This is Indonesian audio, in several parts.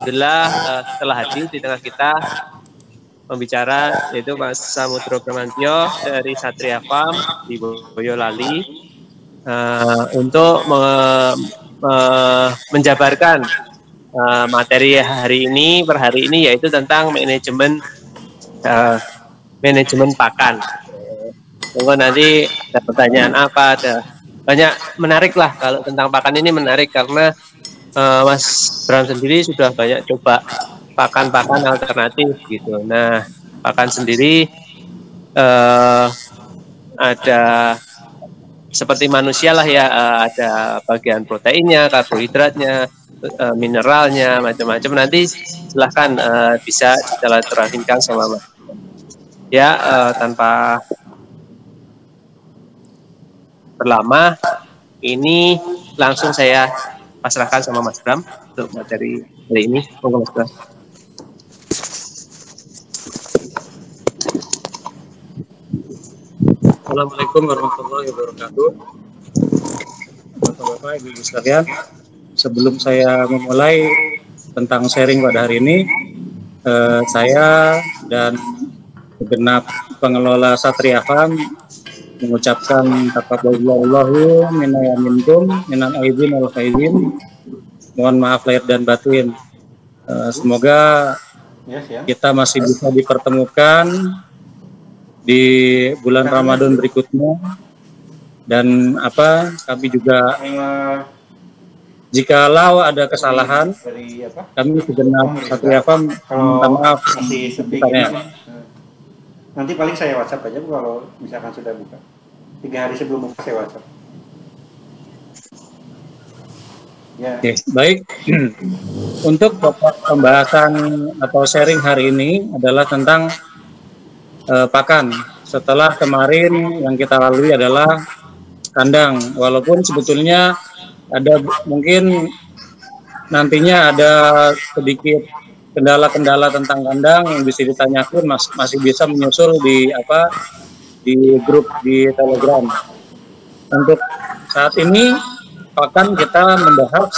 alhamdulillah setelah hadir di tengah kita pembicara yaitu Mas Samudro Bramantyo dari Satria Farm di Boyolali untuk menjabarkan materi hari ini per hari ini, yaitu tentang manajemen pakan. Tunggu nanti ada pertanyaan apa, ada banyak menarik lah. Kalau tentang pakan ini menarik karena Mas Bram sendiri sudah banyak coba pakan-pakan alternatif gitu. Nah, pakan sendiri ada seperti manusia lah ya, ada bagian proteinnya, karbohidratnya, mineralnya, macam-macam. Nanti silahkan bisa silaturahimkan sama Mas. Ya, tanpa berlama, ini langsung saya pasrahkan sama Mas Bram untuk materi hari ini. Monggo Mas Bram. Assalamualaikum warahmatullahi wabarakatuh. Bapak-bapak, ibu-ibu sekalian, sebelum saya memulai tentang sharing pada hari ini, saya dan segenap pengelola Satria Farm mengucapkan taqabbalallahu minna wa minkum minal aidin wal faizin. Mohon maaf lahir dan batin. Semoga kita masih bisa dipertemukan di bulan Ramadan berikutnya, dan kami juga jikalau ada kesalahan kami segenap Satria Farm minta maaf. Nanti paling saya WhatsApp aja Bu, kalau misalkan sudah buka. 3 hari sebelum buka saya WhatsApp. Ya. Oke, baik. Untuk pembahasan atau sharing hari ini adalah tentang pakan. Setelah kemarin yang kita lalui adalah kandang. Walaupun sebetulnya ada mungkin nantinya ada sedikit kendala-kendala tentang kandang yang bisa ditanyakan, masih bisa menyusul di grup di Telegram. Untuk saat ini pakan kita membahas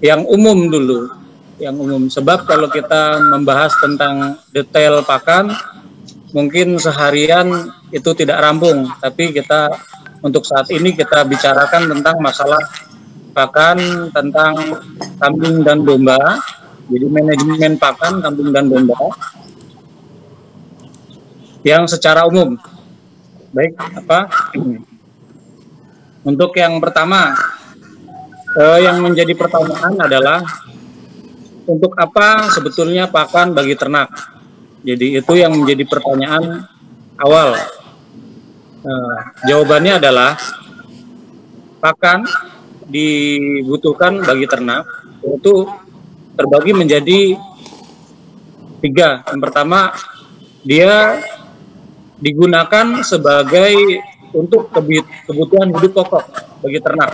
yang umum dulu, yang umum. Sebab kalau kita membahas tentang detail pakan, mungkin seharian itu tidak rampung. Tapi kita untuk saat ini kita bicarakan tentang masalah pakan, tentang kambing dan domba. Jadi manajemen pakan kambing dan domba yang secara umum. Baik, untuk yang pertama, yang menjadi pertanyaan adalah untuk apa sebetulnya pakan bagi ternak? Jadi itu yang menjadi pertanyaan awal. Jawabannya adalah pakan dibutuhkan bagi ternak itu terbagi menjadi 3. Yang pertama, dia digunakan sebagai untuk kebutuhan hidup pokok bagi ternak.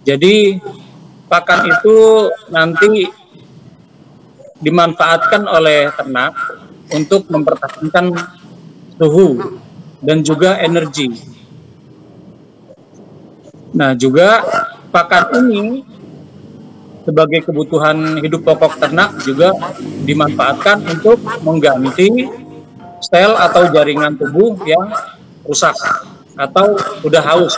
Jadi pakan itu nanti dimanfaatkan oleh ternak untuk mempertahankan suhu dan juga energi. Nah, juga pakan ini sebagai kebutuhan hidup pokok ternak juga dimanfaatkan untuk mengganti sel atau jaringan tubuh yang rusak atau udah haus,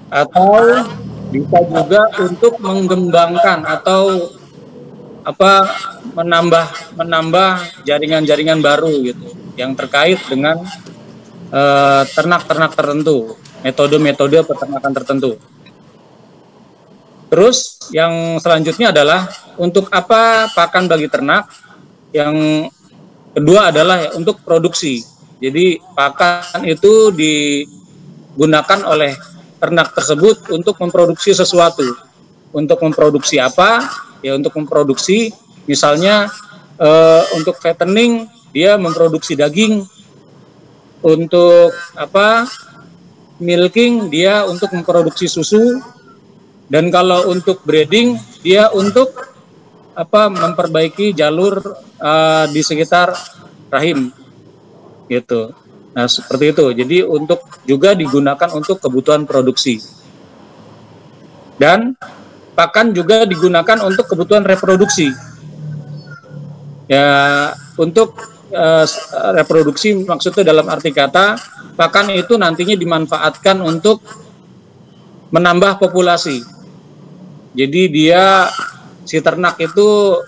atau bisa juga untuk mengembangkan atau menambah jaringan-jaringan baru gitu yang terkait dengan ternak-ternak tertentu, metode-metode peternakan tertentu. Terus yang selanjutnya adalah untuk apa pakan bagi ternak? Yang kedua adalah untuk produksi. Jadi pakan itu digunakan oleh ternak tersebut untuk memproduksi sesuatu. Untuk memproduksi apa? Ya untuk memproduksi misalnya untuk fattening dia memproduksi daging. Untuk milking dia untuk memproduksi susu. Dan kalau untuk breeding, dia untuk memperbaiki jalur di sekitar rahim, gitu. Nah seperti itu. Jadi juga digunakan untuk kebutuhan produksi. Dan pakan juga digunakan untuk kebutuhan reproduksi. Ya, untuk reproduksi maksudnya dalam arti kata pakan itu nantinya dimanfaatkan untuk menambah populasi. Jadi dia si ternak itu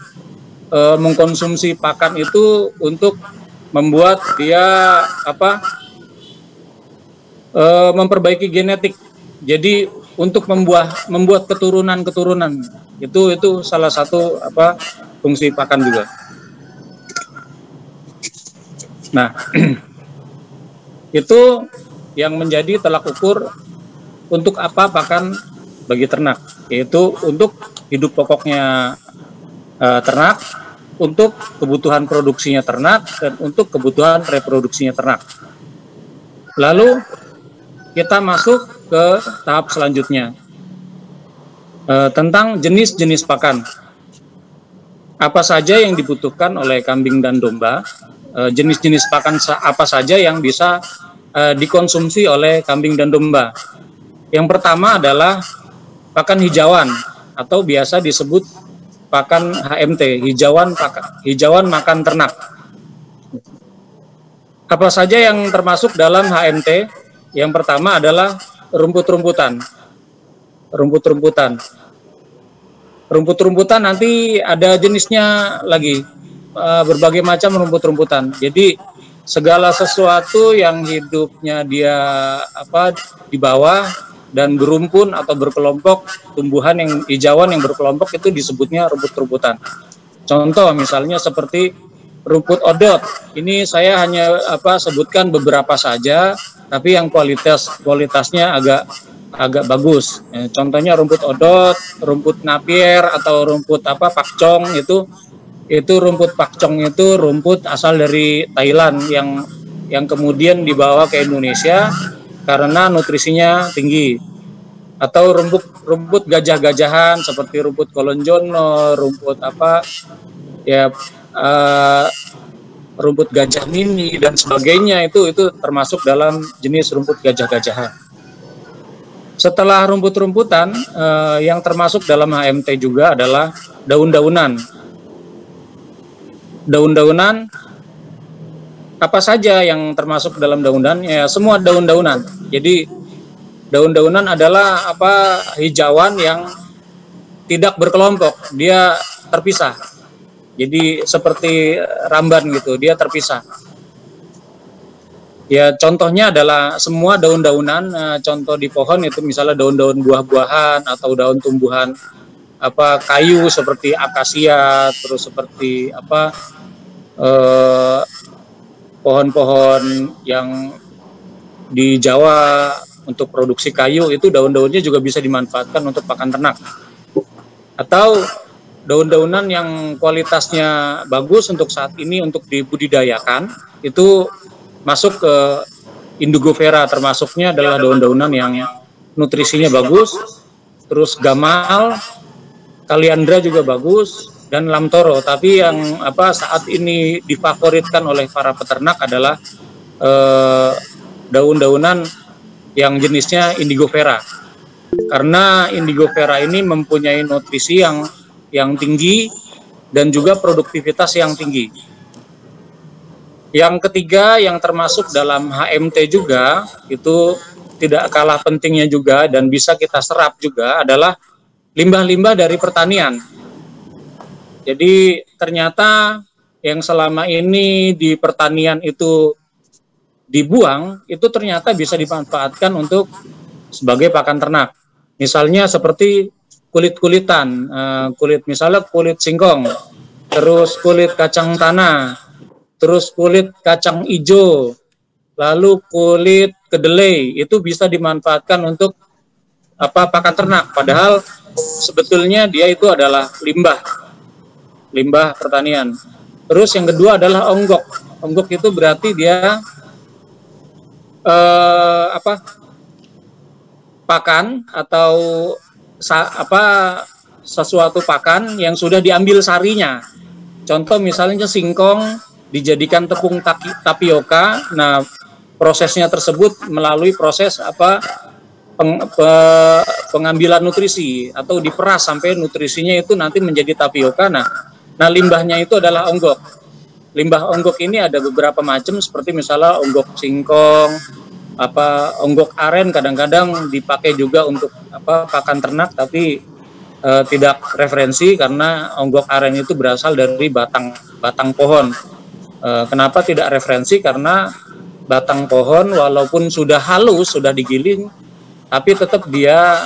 mengkonsumsi pakan itu untuk membuat dia memperbaiki genetik. Jadi untuk membuat keturunan itu salah satu fungsi pakan juga. Nah, itu yang menjadi tolak ukur untuk apa pakan bagi ternak, yaitu untuk hidup pokoknya ternak, untuk kebutuhan produksinya ternak, dan untuk kebutuhan reproduksinya ternak. Lalu kita masuk ke tahap selanjutnya, tentang jenis-jenis pakan. Apa saja yang dibutuhkan oleh kambing dan domba, jenis-jenis pakan apa saja yang bisa dikonsumsi oleh kambing dan domba. Yang pertama adalah pakan hijauan atau biasa disebut pakan HMT, hijauan makan ternak. Apa saja yang termasuk dalam HMT? Yang pertama adalah rumput-rumputan. Rumput-rumputan nanti ada jenisnya lagi, berbagai macam rumput-rumputan. Jadi segala sesuatu yang hidupnya dia di bawah dan berumpun atau berkelompok, tumbuhan yang hijauan yang berkelompok itu disebutnya rumput-rumputan. Contoh misalnya seperti rumput odot. Ini saya hanya sebutkan beberapa saja, tapi yang kualitasnya agak bagus. Contohnya rumput odot, rumput napier atau rumput pakcong itu rumput pakcong itu rumput asal dari Thailand yang kemudian dibawa ke Indonesia karena nutrisinya tinggi. Atau rumput gajah-gajahan seperti rumput kolonjono, rumput rumput gajah mini dan sebagainya itu termasuk dalam jenis rumput gajah-gajahan. Setelah rumput-rumputan, yang termasuk dalam HMT juga adalah daun-daunan. Daun-daunan apa saja yang termasuk dalam daun-daunan? Ya, semua daun-daunan. Jadi daun-daunan adalah hijauan yang tidak berkelompok, dia terpisah. Jadi seperti ramban gitu, dia terpisah. Ya, contohnya adalah semua daun-daunan, contoh di pohon itu misalnya daun-daun buah-buahan atau daun tumbuhan kayu seperti akasia, terus seperti pohon-pohon yang di Jawa untuk produksi kayu itu daun-daunnya juga bisa dimanfaatkan untuk pakan ternak. Atau daun-daunan yang kualitasnya bagus untuk saat ini untuk dibudidayakan itu masuk ke Indigofera, termasuknya adalah daun-daunan yang nutrisinya bagus, terus gamal, kaliandra juga bagus, dan lamtoro. Tapi yang saat ini difavoritkan oleh para peternak adalah daun-daunan yang jenisnya Indigofera. Karena Indigofera ini mempunyai nutrisi yang tinggi dan juga produktivitas yang tinggi. Yang ketiga yang termasuk dalam HMT juga, itu tidak kalah pentingnya juga dan bisa kita serap juga adalah limbah-limbah dari pertanian. Jadi ternyata yang selama ini di pertanian itu dibuang, itu ternyata bisa dimanfaatkan untuk sebagai pakan ternak. Misalnya seperti kulit-kulitan, misalnya kulit singkong, terus kulit kacang tanah, terus kulit kacang hijau, lalu kulit kedelai, itu bisa dimanfaatkan untuk pakan ternak. Padahal sebetulnya dia itu adalah limbah pertanian. Terus yang kedua adalah onggok. Onggok itu berarti dia pakan atau sesuatu pakan yang sudah diambil sarinya. Contoh misalnya singkong dijadikan tepung tapioka. Nah, prosesnya tersebut melalui proses pengambilan nutrisi atau diperas sampai nutrisinya itu nanti menjadi tapioka. Nah limbahnya itu adalah onggok. Limbah onggok ini ada beberapa macam, seperti misalnya onggok singkong, onggok aren kadang-kadang dipakai juga untuk pakan ternak, tapi tidak referensi karena onggok aren itu berasal dari batang pohon. Kenapa tidak referensi? Karena batang pohon walaupun sudah halus, sudah digiling, tapi tetap dia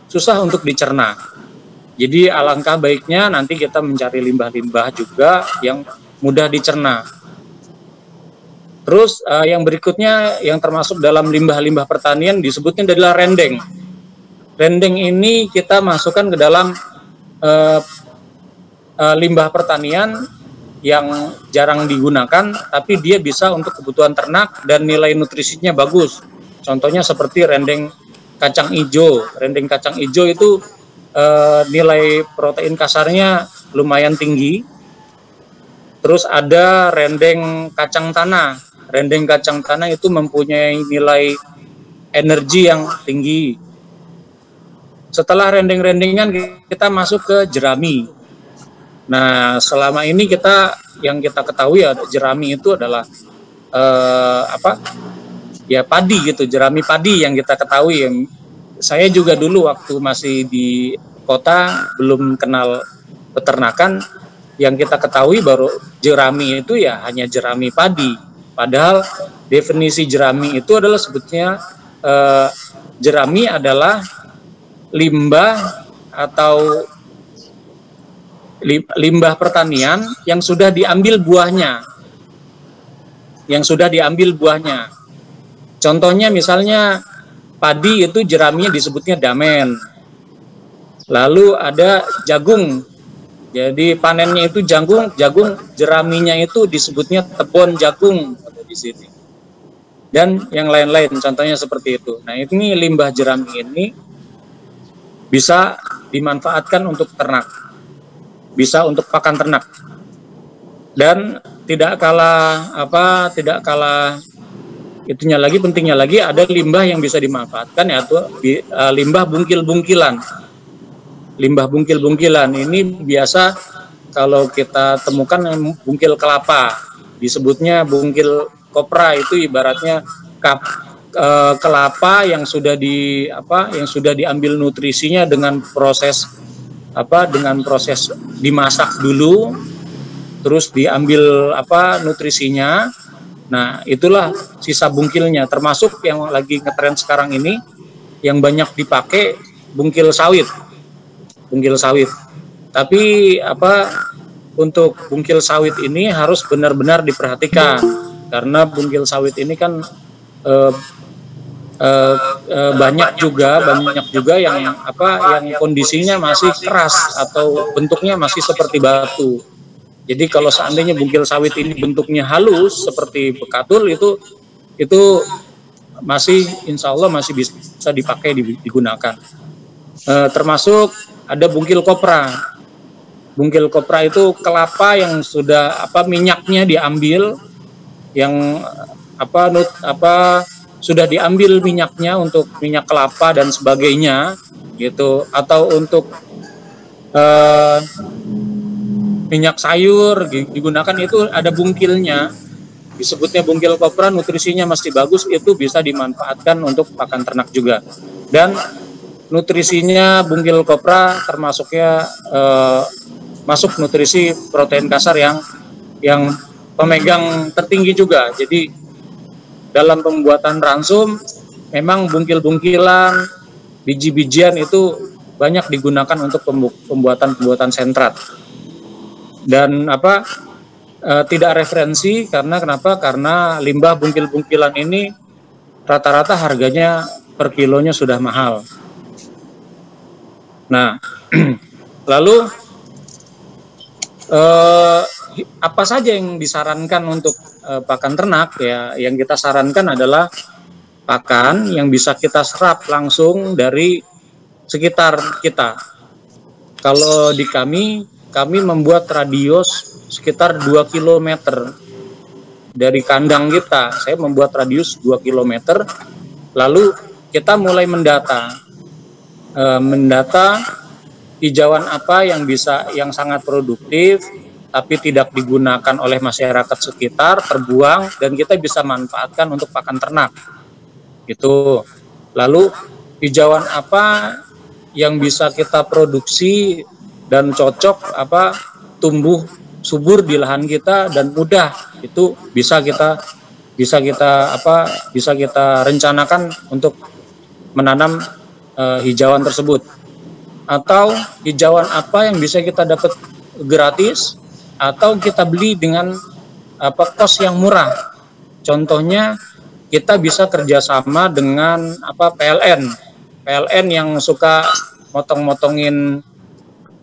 susah untuk dicerna. Jadi alangkah baiknya nanti kita mencari limbah-limbah juga yang mudah dicerna. Terus yang berikutnya yang termasuk dalam limbah-limbah pertanian disebutnya adalah rendeng. Rendeng ini kita masukkan ke dalam limbah pertanian yang jarang digunakan, tapi dia bisa untuk kebutuhan ternak dan nilai nutrisinya bagus. Contohnya seperti rendeng kacang hijau. Rendeng kacang hijau itu nilai protein kasarnya lumayan tinggi. Terus ada rendeng kacang tanah. Rendeng kacang tanah itu mempunyai nilai energi yang tinggi. Setelah rendeng-rendengan kita masuk ke jerami. Nah, selama ini yang kita ketahui jerami itu adalah padi gitu, jerami padi yang kita ketahui. Saya juga dulu waktu masih di kota belum kenal peternakan, yang kita ketahui baru jerami itu ya hanya jerami padi. Padahal definisi jerami itu adalah sebutnya jerami adalah limbah atau limbah pertanian yang sudah diambil buahnya. Contohnya misalnya padi itu jeraminya disebutnya damen. Lalu ada jagung. Jadi panennya itu jagung jeraminya itu disebutnya tebon jagung di sini. Dan yang lain-lain contohnya seperti itu. Nah, ini limbah jerami ini bisa dimanfaatkan untuk ternak. Bisa untuk pakan ternak. Dan tidak kalah pentingnya lagi ada limbah yang bisa dimanfaatkan, yaitu limbah bungkil-bungkilan. Limbah bungkil-bungkilan ini biasa kalau kita temukan bungkil kelapa, disebutnya bungkil kopra. Itu ibaratnya kelapa yang sudah diambil nutrisinya dengan proses dimasak dulu, terus diambil nutrisinya. Nah, itulah sisa bungkilnya. Termasuk yang lagi ngetren sekarang ini yang banyak dipakai bungkil sawit. Tapi untuk bungkil sawit ini harus benar-benar diperhatikan, karena bungkil sawit ini kan banyak juga yang kondisinya masih keras atau bentuknya masih seperti batu. Jadi kalau seandainya bungkil sawit ini bentuknya halus seperti bekatul, itu masih insya Allah masih bisa dipakai, digunakan. Termasuk ada bungkil kopra. Bungkil kopra itu kelapa yang sudah minyaknya diambil, yang sudah diambil minyaknya untuk minyak kelapa dan sebagainya gitu, atau untuk minyak sayur digunakan, itu ada bungkilnya, disebutnya bungkil kopra, nutrisinya masih bagus, itu bisa dimanfaatkan untuk pakan ternak juga. Dan nutrisinya bungkil kopra termasuknya masuk nutrisi protein kasar yang pemegang tertinggi juga. Jadi dalam pembuatan ransum memang bungkil-bungkilan, biji-bijian itu banyak digunakan untuk pembuatan sentrat. Dan tidak referensi karena limbah bungkil-bungkilan ini rata-rata harganya per kilonya sudah mahal. Nah, lalu apa saja yang disarankan untuk pakan ternak? Ya, yang kita sarankan adalah pakan yang bisa kita serap langsung dari sekitar kita. Kalau di kami membuat radius sekitar 2 km dari kandang kita. Saya membuat radius 2 km. Lalu kita mulai mendata hijauan apa yang sangat produktif tapi tidak digunakan oleh masyarakat sekitar, terbuang, dan kita bisa manfaatkan untuk pakan ternak. Gitu. Lalu hijauan apa yang bisa kita produksi dan cocok tumbuh subur di lahan kita dan mudah, itu bisa kita rencanakan untuk menanam hijauan tersebut. Atau hijauan apa yang bisa kita dapat gratis atau kita beli dengan kos yang murah. Contohnya kita bisa kerjasama dengan PLN yang suka motong-motongin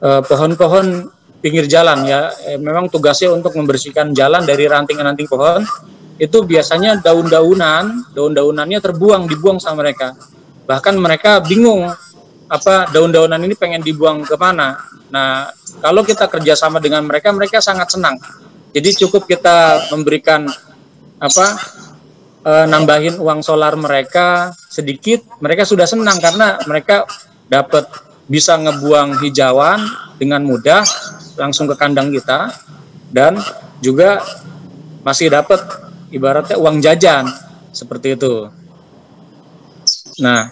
pohon-pohon pinggir jalan ya. Memang tugasnya untuk membersihkan jalan dari ranting-ranting pohon. Itu biasanya daun-daunannya dibuang sama mereka. Bahkan mereka bingung daun-daunan ini pengen dibuang kemana. Nah, kalau kita kerjasama dengan mereka sangat senang. Jadi cukup kita memberikan nambahin uang solar mereka sedikit, mereka sudah senang karena mereka bisa ngebuang hijauan dengan mudah langsung ke kandang kita, dan juga masih dapat ibaratnya uang jajan seperti itu. Nah,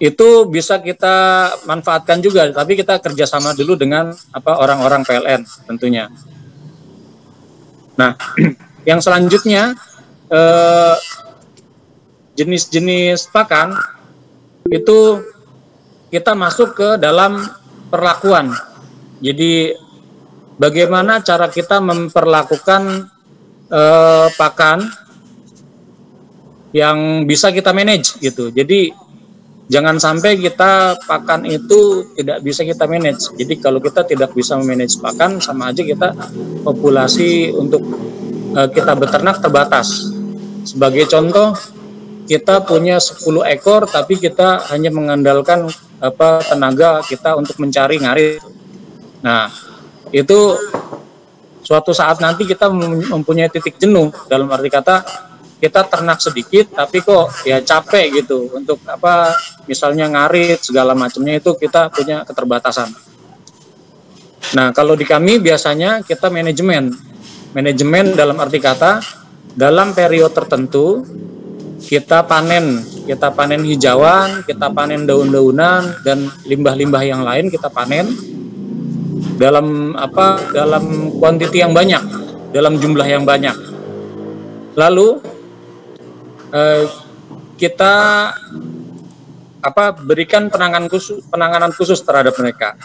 itu bisa kita manfaatkan juga, tapi kita kerjasama dulu dengan orang-orang PLN tentunya. Nah, yang selanjutnya jenis-jenis pakan itu kita masuk ke dalam perlakuan. Jadi bagaimana cara kita memperlakukan pakan yang bisa kita manage gitu. Jadi jangan sampai kita pakan itu tidak bisa kita manage. Jadi kalau kita tidak bisa memanage pakan, sama aja kita populasi untuk kita beternak terbatas. Sebagai contoh, kita punya 10 ekor tapi kita hanya mengandalkan tenaga kita untuk mencari ngarit. Nah, itu suatu saat nanti kita mempunyai titik jenuh, dalam arti kata kita ternak sedikit tapi kok ya capek gitu untuk misalnya ngarit segala macamnya, itu kita punya keterbatasan. Nah, kalau di kami biasanya kita manajemen dalam arti kata dalam periode tertentu kita panen hijauan, kita panen daun-daunan dan limbah-limbah yang lain kita panen dalam kuantiti yang banyak, dalam jumlah yang banyak. Lalu kita berikan penanganan khusus terhadap mereka.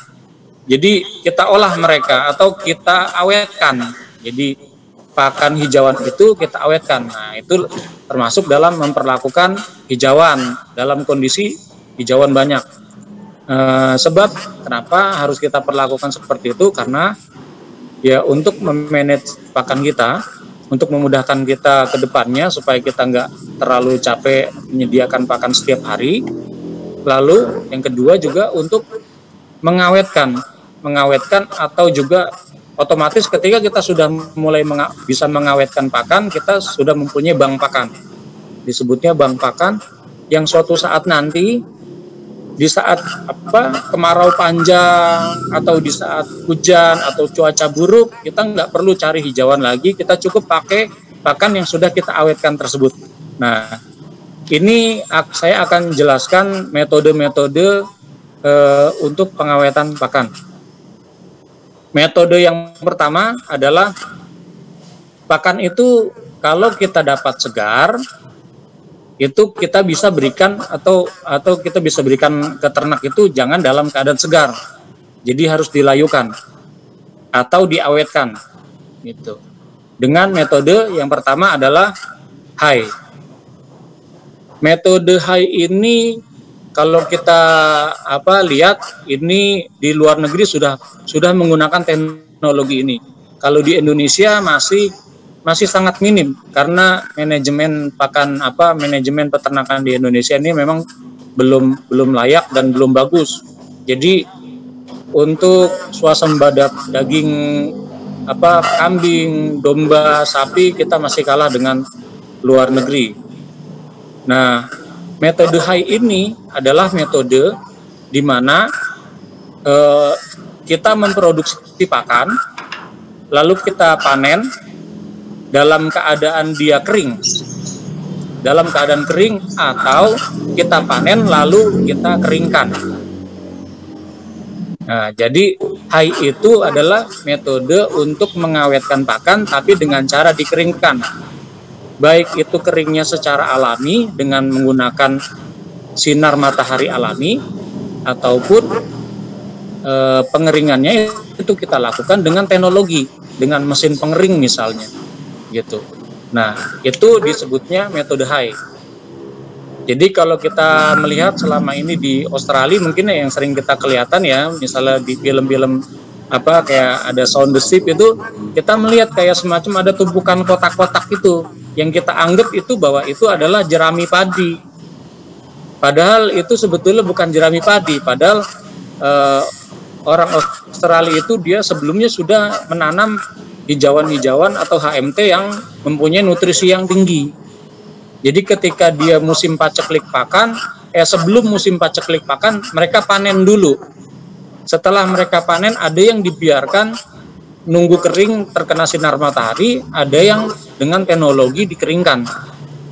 Jadi kita olah mereka atau kita awetkan. Jadi pakan hijauan itu kita awetkan. Nah, itu termasuk dalam memperlakukan hijauan dalam kondisi hijauan banyak. Sebab kenapa harus kita perlakukan seperti itu? Karena ya untuk memanage pakan kita, untuk memudahkan kita ke depannya supaya kita nggak terlalu capek menyediakan pakan setiap hari. Lalu yang kedua juga untuk mengawetkan atau juga otomatis ketika kita sudah mulai bisa mengawetkan pakan, kita sudah mempunyai bank pakan. Disebutnya bank pakan yang suatu saat nanti di saat kemarau panjang atau di saat hujan atau cuaca buruk, kita nggak perlu cari hijauan lagi, kita cukup pakai pakan yang sudah kita awetkan tersebut. Nah, ini saya akan jelaskan metode-metode untuk pengawetan pakan. Metode yang pertama adalah pakan itu kalau kita dapat segar, itu kita bisa berikan atau kita bisa berikan ke ternak itu jangan dalam keadaan segar. Jadi harus dilayukan atau diawetkan gitu. Dengan metode yang pertama adalah high. Metode high ini kalau kita lihat ini di luar negeri sudah menggunakan teknologi ini. Kalau di Indonesia masih sangat minim karena manajemen peternakan di Indonesia ini memang belum layak dan belum bagus. Jadi untuk swasembada daging kambing, domba, sapi kita masih kalah dengan luar negeri. Nah, metode high ini adalah metode di mana kita memproduksi pakan, lalu kita panen dalam keadaan dia kering. Dalam keadaan kering atau kita panen lalu kita keringkan. Nah, jadi high itu adalah metode untuk mengawetkan pakan tapi dengan cara dikeringkan. Baik itu keringnya secara alami dengan menggunakan sinar matahari alami ataupun pengeringannya itu kita lakukan dengan teknologi, dengan mesin pengering misalnya, gitu. Nah, itu disebutnya metode high. Jadi kalau kita melihat selama ini di Australia mungkin yang sering kita kelihatan ya, misalnya di film-film kayak ada Sound the Ship itu, kita melihat kayak semacam ada tumpukan kotak-kotak itu yang kita anggap itu bahwa itu adalah jerami padi. Padahal itu sebetulnya bukan jerami padi, padahal orang Australia itu dia sebelumnya sudah menanam hijauan-hijauan atau HMT yang mempunyai nutrisi yang tinggi. Jadi ketika dia musim paceklik pakan, sebelum musim paceklik pakan, mereka panen dulu. Setelah mereka panen, ada yang dibiarkan nunggu kering terkena sinar matahari, ada yang dengan teknologi dikeringkan.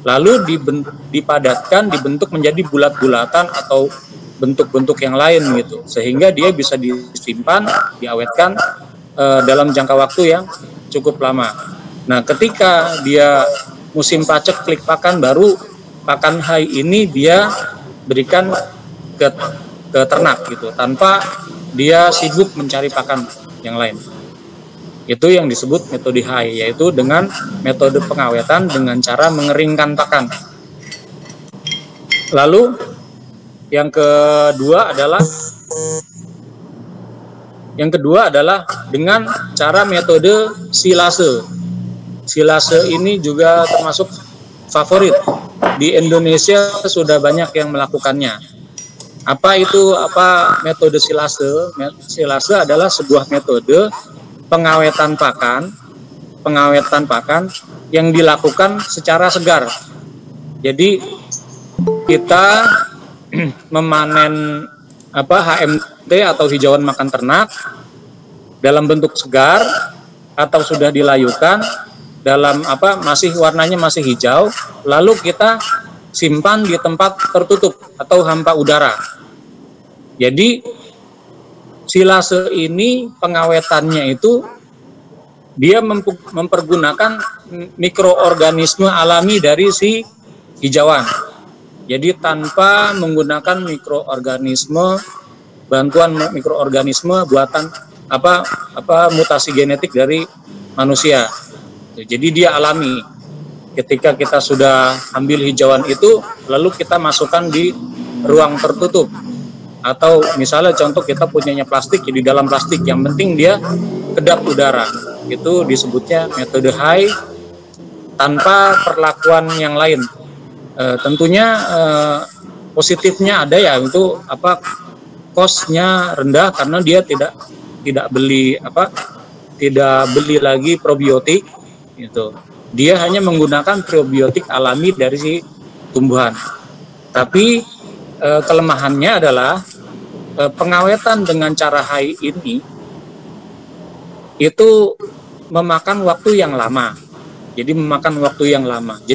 Lalu dipadatkan, dibentuk menjadi bulat-bulatan atau bentuk-bentuk yang lain gitu. Sehingga dia bisa disimpan, diawetkan dalam jangka waktu yang cukup lama. Nah, ketika dia musim paceklik pakan, baru pakan high ini dia berikan ke ternak gitu, tanpa dia sibuk mencari pakan yang lain. Itu yang disebut metode high, yaitu dengan metode pengawetan dengan cara mengeringkan pakan. Lalu yang kedua adalah dengan cara metode silase. Silase ini juga termasuk favorit. Di Indonesia sudah banyak yang melakukannya. Apa metode silase? Silase adalah sebuah metode pengawetan pakan yang dilakukan secara segar. Jadi kita memanen HMT atau hijauan makan ternak dalam bentuk segar atau sudah dilayukan dalam warnanya masih hijau, lalu kita simpan di tempat tertutup atau hampa udara. Jadi silase ini pengawetannya itu dia mempergunakan mikroorganisme alami dari si hijauan. Jadi tanpa menggunakan bantuan mikroorganisme buatan mutasi genetik dari manusia. Jadi dia alami. Ketika kita sudah ambil hijauan itu, lalu kita masukkan di ruang tertutup. Atau misalnya contoh kita punyanya plastik, di dalam plastik, yang penting dia kedap udara. Itu disebutnya metode high tanpa perlakuan yang lain. Tentunya positifnya ada ya, itu cost-nya rendah karena dia tidak beli lagi probiotik gitu. Dia hanya menggunakan probiotik alami dari si tumbuhan. Tapi kelemahannya adalah pengawetan dengan cara high ini itu memakan waktu yang lama. Jadi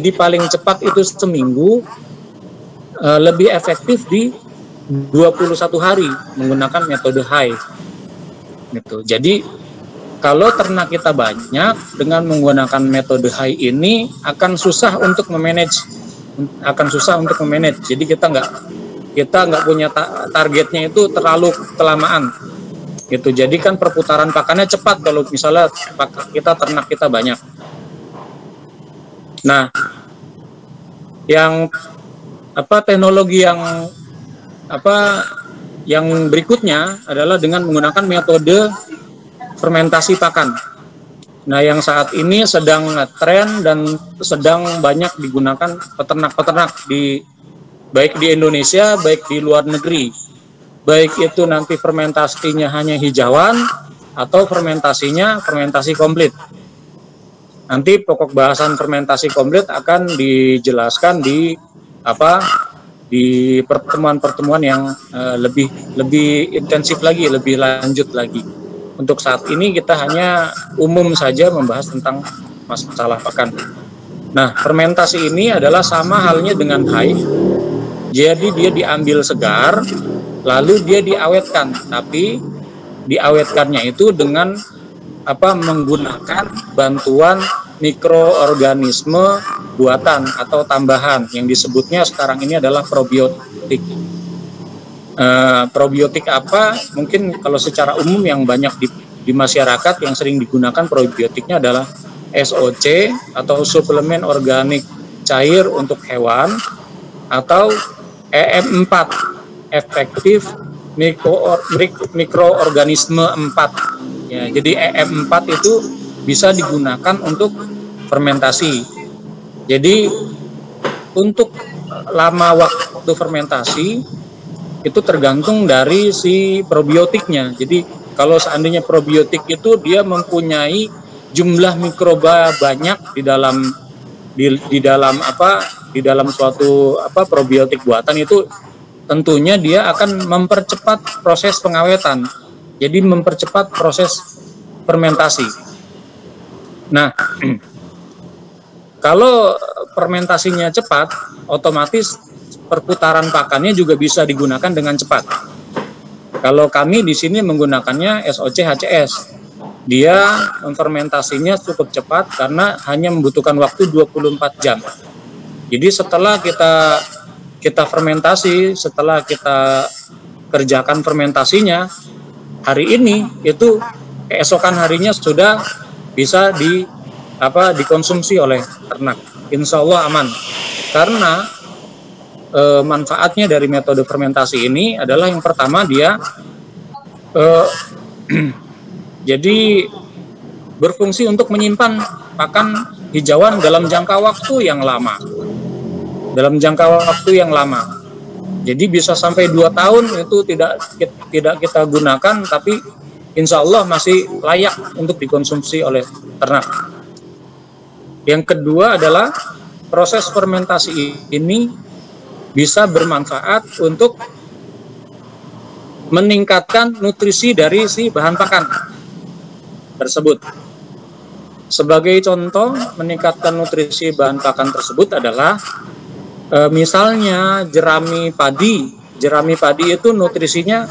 paling cepat itu seminggu, lebih efektif di 21 hari menggunakan metode high. Gitu. Jadi kalau ternak kita banyak, dengan menggunakan metode high ini akan susah untuk memanage. Jadi kita nggak punya targetnya itu terlalu kelamaan. Gitu. Jadi kan perputaran pakannya cepat kalau misalnya ternak kita banyak. Nah, yang teknologi yang berikutnya adalah dengan menggunakan metode fermentasi pakan. Nah, yang saat ini sedang tren dan sedang banyak digunakan peternak-peternak baik di Indonesia, baik di luar negeri. Baik itu nanti fermentasinya hanya hijauan atau fermentasi komplit. Nanti pokok bahasan fermentasi komplit akan dijelaskan di di pertemuan-pertemuan yang lebih intensif lagi, lebih lanjut lagi. Untuk saat ini kita hanya umum saja membahas tentang masalah pakan. Nah, fermentasi ini adalah sama halnya dengan haid. Jadi dia diambil segar, lalu dia diawetkan. Tapi diawetkannya itu dengan menggunakan bantuan mikroorganisme buatan atau tambahan yang disebutnya sekarang ini adalah probiotik. Probiotik apa? Mungkin kalau secara umum yang banyak di masyarakat yang sering digunakan probiotiknya adalah SOC atau suplemen organik cair untuk hewan, atau EM4 efektif mikroorganisme 4. Ya, jadi EM4 itu bisa digunakan untuk fermentasi. Jadi untuk lama waktu fermentasi itu tergantung dari si probiotiknya. Jadi kalau seandainya probiotik itu dia mempunyai jumlah mikroba banyak di dalam suatu probiotik buatan, itu tentunya dia akan mempercepat proses pengawetan. Jadi mempercepat proses fermentasi. Nah, kalau fermentasinya cepat, otomatis perputaran pakannya juga bisa digunakan dengan cepat. Kalau kami di sini menggunakannya SOC HCS, dia fermentasinya cukup cepat karena hanya membutuhkan waktu 24 jam. Jadi setelah kita fermentasi, setelah kita kerjakan fermentasinya, hari ini itu keesokan harinya sudah bisa dikonsumsi oleh ternak. Insya Allah aman. Karena manfaatnya dari metode fermentasi ini adalah yang pertama dia jadi berfungsi untuk menyimpan pakan hijauan dalam jangka waktu yang lama. Jadi bisa sampai 2 tahun itu tidak kita gunakan, tapi insya Allah masih layak untuk dikonsumsi oleh ternak. Yang kedua adalah proses fermentasi ini bisa bermanfaat untuk meningkatkan nutrisi dari si bahan pakan tersebut. Sebagai contoh, meningkatkan nutrisi bahan pakan tersebut adalah misalnya jerami padi. Jerami padi itu nutrisinya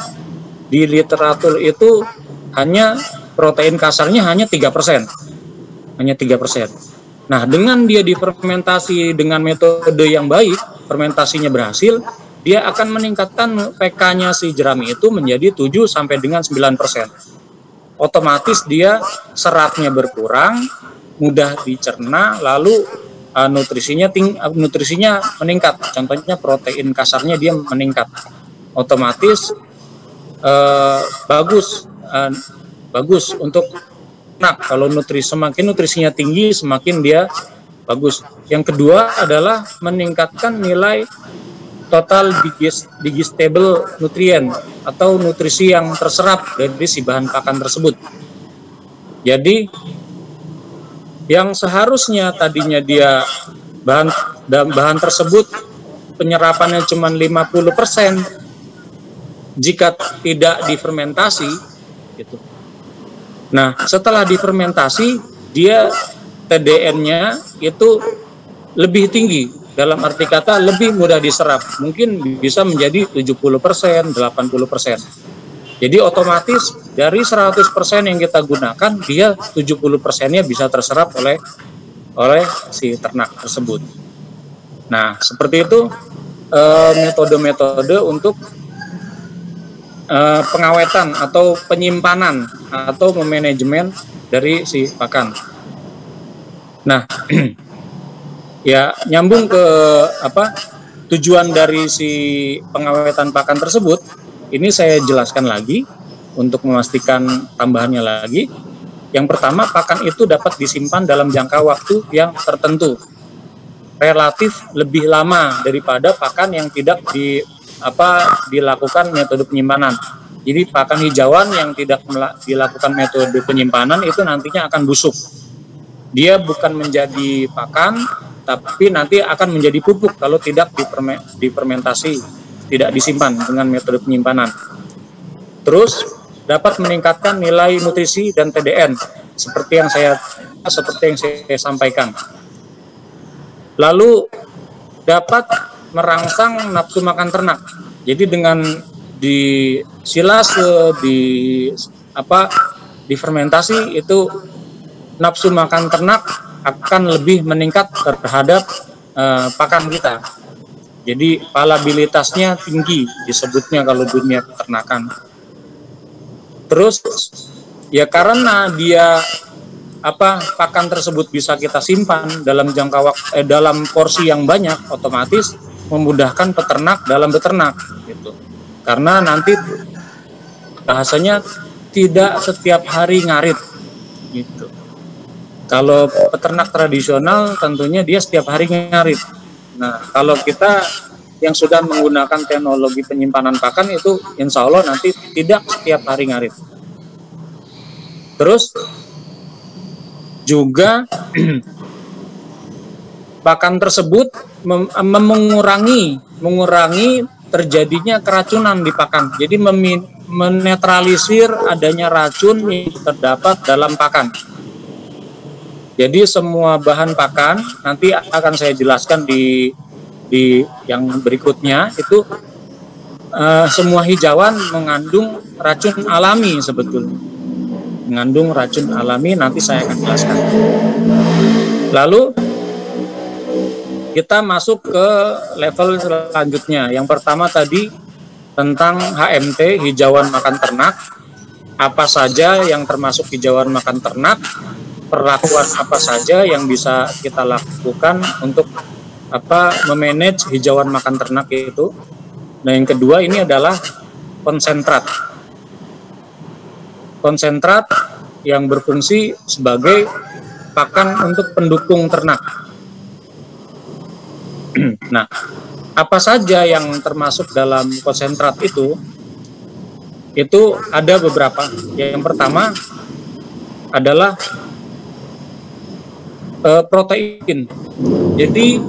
di literatur itu hanya protein kasarnya hanya 3%. Nah, dengan dia difermentasi dengan metode yang baik, fermentasinya berhasil, dia akan meningkatkan pK-nya si jerami itu menjadi 7 sampai dengan 9%. Otomatis dia seratnya berkurang, mudah dicerna, lalu nutrisinya meningkat. Contohnya protein kasarnya dia meningkat. Otomatis bagus untuk kalau semakin nutrisinya tinggi, semakin dia bagus. Yang kedua adalah meningkatkan nilai total digestible nutrien atau nutrisi yang terserap dari si bahan pakan tersebut. Jadi yang seharusnya tadinya dia bahan tersebut penyerapannya cuma 50% jika tidak difermentasi gitu. Nah, setelah difermentasi dia TDN-nya itu lebih tinggi, dalam arti kata lebih mudah diserap, mungkin bisa menjadi 70%, 80%. Jadi otomatis dari 100% yang kita gunakan, dia 70%-nya bisa terserap oleh si ternak tersebut. Nah, seperti itu metode-metode untuk pengawetan atau penyimpanan atau memanajemen dari si pakan. Nah, ya nyambung ke tujuan dari si pengawetan pakan tersebut. Ini saya jelaskan lagi untuk memastikan tambahannya lagi. Yang pertama, pakan itu dapat disimpan dalam jangka waktu yang tertentu, relatif lebih lama daripada pakan yang tidak dilakukan metode penyimpanan. Jadi pakan hijauan yang tidak dilakukan metode penyimpanan itu nantinya akan busuk. Dia bukan menjadi pakan, tapi nanti akan menjadi pupuk kalau tidak difermentasi, tidak disimpan dengan metode penyimpanan. Terus dapat meningkatkan nilai nutrisi dan TDN seperti yang saya sampaikan. Lalu dapat merangsang nafsu makan ternak. Jadi dengan disilase, difermentasi itu nafsu makan ternak akan lebih meningkat terhadap pakan kita. Jadi palatabilitasnya tinggi disebutnya kalau dunia peternakan. Terus ya karena dia pakan tersebut bisa kita simpan dalam jangka waktu dalam porsi yang banyak, otomatis memudahkan peternak dalam beternak gitu. Karena nanti bahasanya tidak setiap hari ngarit gitu. Kalau peternak tradisional tentunya dia setiap hari ngarit. Nah, kalau kita yang sudah menggunakan teknologi penyimpanan pakan itu insya Allah nanti tidak setiap hari ngarit. Terus juga pakan tersebut mengurangi terjadinya keracunan di pakan. Jadi menetralisir adanya racun yang terdapat dalam pakan. Jadi semua bahan pakan nanti akan saya jelaskan di yang berikutnya itu semua hijauan mengandung racun alami sebetulnya. Mengandung racun alami, nanti saya akan jelaskan. Lalu kita masuk ke level selanjutnya. Yang pertama tadi tentang HMT, hijauan makan ternak. Apa saja yang termasuk hijauan makan ternak, perlakuan apa saja yang bisa kita lakukan untuk memanage hijauan makan ternak itu. Nah, yang kedua ini adalah konsentrat. Konsentrat yang berfungsi sebagai pakan untuk pendukung ternak. Nah, apa saja yang termasuk dalam konsentrat itu ada beberapa. Yang pertama adalah protein. Jadi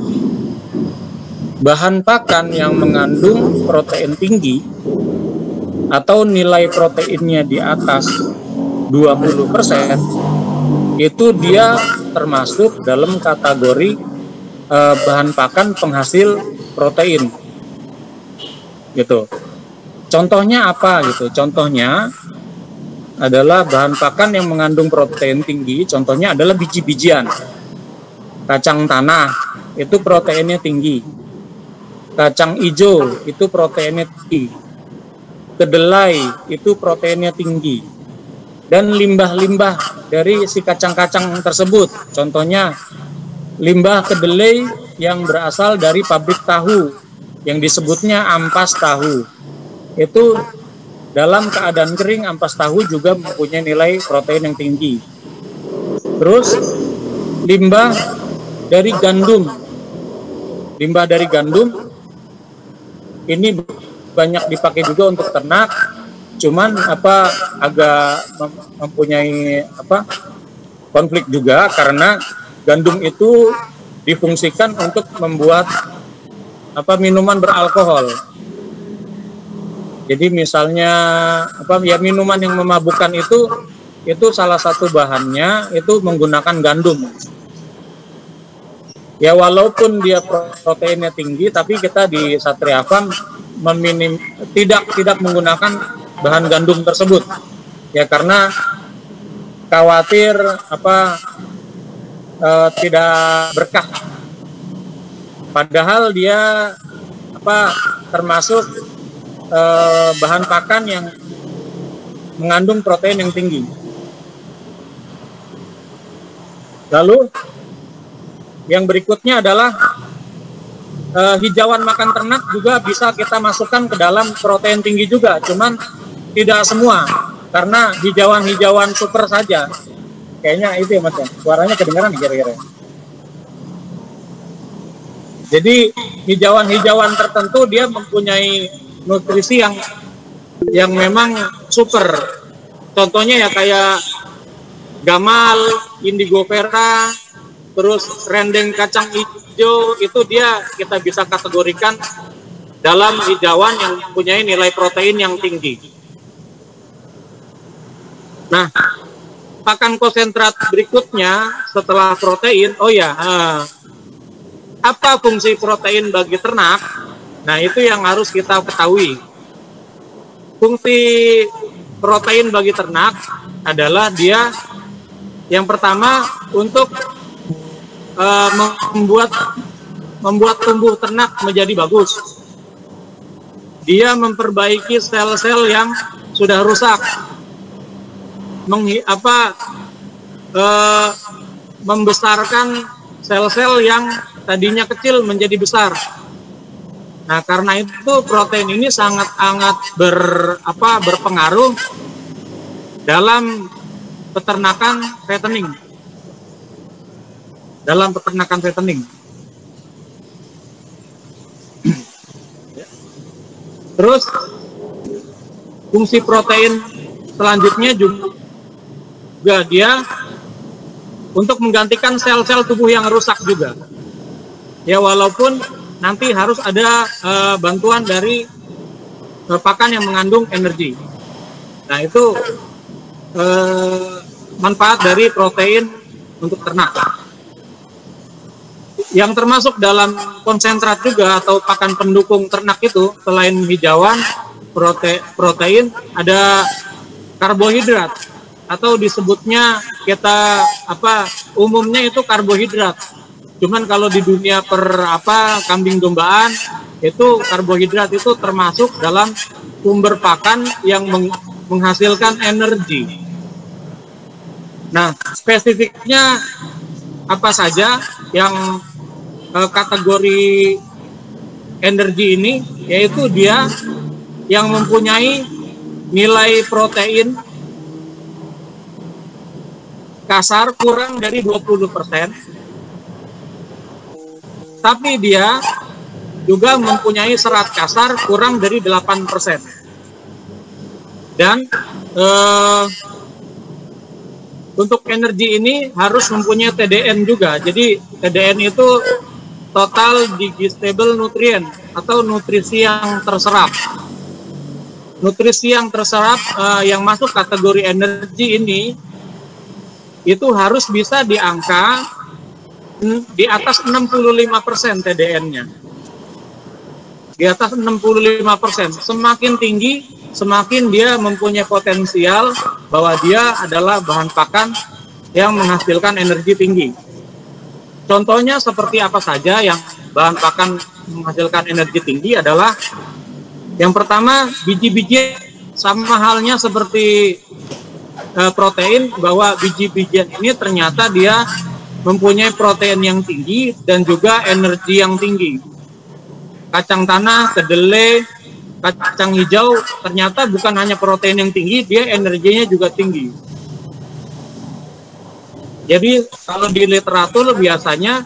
bahan pakan yang mengandung protein tinggi atau nilai proteinnya di atas 20%, itu dia termasuk dalam kategori bahan pakan penghasil protein. Gitu. Contohnya apa gitu? Contohnya adalah bahan pakan yang mengandung protein tinggi, contohnya adalah biji-bijian. Kacang tanah itu proteinnya tinggi. Kacang hijau itu proteinnya tinggi. Kedelai itu proteinnya tinggi. Dan limbah-limbah dari si kacang-kacang tersebut, contohnya limbah kedelai yang berasal dari pabrik tahu yang disebutnya ampas tahu. Itu dalam keadaan kering ampas tahu juga mempunyai nilai protein yang tinggi. Terus limbah dari gandum. Limbah dari gandum ini banyak dipakai juga untuk ternak, cuman agak mempunyai konflik juga karena gandum itu difungsikan untuk membuat minuman beralkohol. Jadi misalnya minuman yang memabukkan itu salah satu bahannya itu menggunakan gandum. Ya walaupun dia proteinnya tinggi, tapi kita di Satria Farm tidak menggunakan bahan gandum tersebut. Ya karena khawatir tidak berkah. Padahal dia termasuk bahan pakan yang mengandung protein yang tinggi. Lalu yang berikutnya adalah hijauan makan ternak juga bisa kita masukkan ke dalam protein tinggi juga, cuman tidak semua karena hijauan-hijauan super saja. Kayaknya itu ya Mas ya. Suaranya kedengaran kira-kira. Jadi hijauan-hijauan tertentu dia mempunyai nutrisi yang memang super. Contohnya ya kayak gamal, indigo vera, terus rendeng kacang hijau itu dia kita bisa kategorikan dalam hijauan yang mempunyai nilai protein yang tinggi. Nah, pakan konsentrat berikutnya setelah protein, apa fungsi protein bagi ternak? Nah, itu yang harus kita ketahui. Fungsi protein bagi ternak adalah dia yang pertama untuk membuat tumbuh ternak menjadi bagus. Dia memperbaiki sel-sel yang sudah rusak. Membesarkan sel-sel yang tadinya kecil menjadi besar. Nah, karena itu protein ini sangat-sangat berpengaruh dalam peternakan fattening. Terus fungsi protein selanjutnya juga dia untuk menggantikan sel-sel tubuh yang rusak juga. Ya, walaupun nanti harus ada bantuan dari pakan yang mengandung energi. Nah, itu manfaat dari protein untuk ternak. Yang termasuk dalam konsentrat juga atau pakan pendukung ternak itu selain hijauan, protein ada karbohidrat atau disebutnya umumnya itu karbohidrat. Cuman kalau di dunia kambing dombaan itu karbohidrat itu termasuk dalam sumber pakan yang menghasilkan energi. Nah, spesifiknya apa saja yang kategori energi ini, yaitu dia yang mempunyai nilai protein kasar kurang dari 20%, tapi dia juga mempunyai serat kasar kurang dari 8%. Dan untuk energi ini harus mempunyai TDN juga. Jadi TDN itu total digestible nutrient atau nutrisi yang terserap. Nutrisi yang terserap yang masuk kategori energi ini itu harus bisa di angka di atas 65% TDN-nya. Di atas 65%. Semakin tinggi, semakin dia mempunyai potensial bahwa dia adalah bahan pakan yang menghasilkan energi tinggi. Contohnya seperti apa saja yang bahan pakan menghasilkan energi tinggi adalah yang pertama biji-bijian, sama halnya seperti protein, bahwa biji-bijian ini ternyata dia mempunyai protein yang tinggi dan juga energi yang tinggi. Kacang tanah, kedelai, kacang hijau ternyata bukan hanya protein yang tinggi, dia energinya juga tinggi. Jadi kalau di literatur biasanya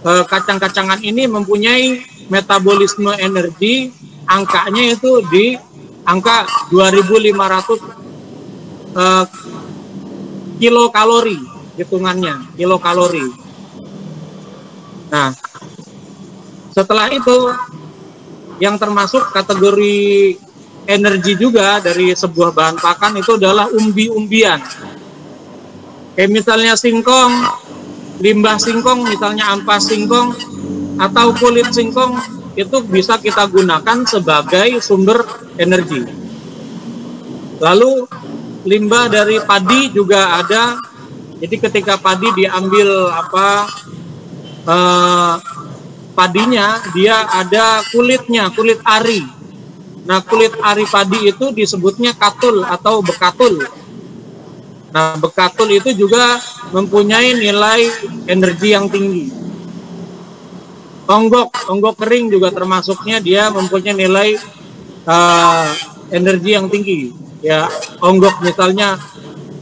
kacang-kacangan ini mempunyai metabolisme energi, angkanya itu di angka 2.500 kilokalori, hitungannya kilokalori. Nah, setelah itu yang termasuk kategori energi juga dari sebuah bahan pakan itu adalah umbi-umbian. Kayak misalnya singkong, limbah singkong, misalnya ampas singkong atau kulit singkong, itu bisa kita gunakan sebagai sumber energi. Lalu limbah dari padi juga ada. Jadi ketika padi diambil padinya, dia ada kulitnya, kulit ari. Nah, kulit ari padi itu disebutnya katul atau bekatul. Nah, bekatul itu juga mempunyai nilai energi yang tinggi. Onggok kering juga termasuknya, dia mempunyai nilai energi yang tinggi. Ya, onggok misalnya,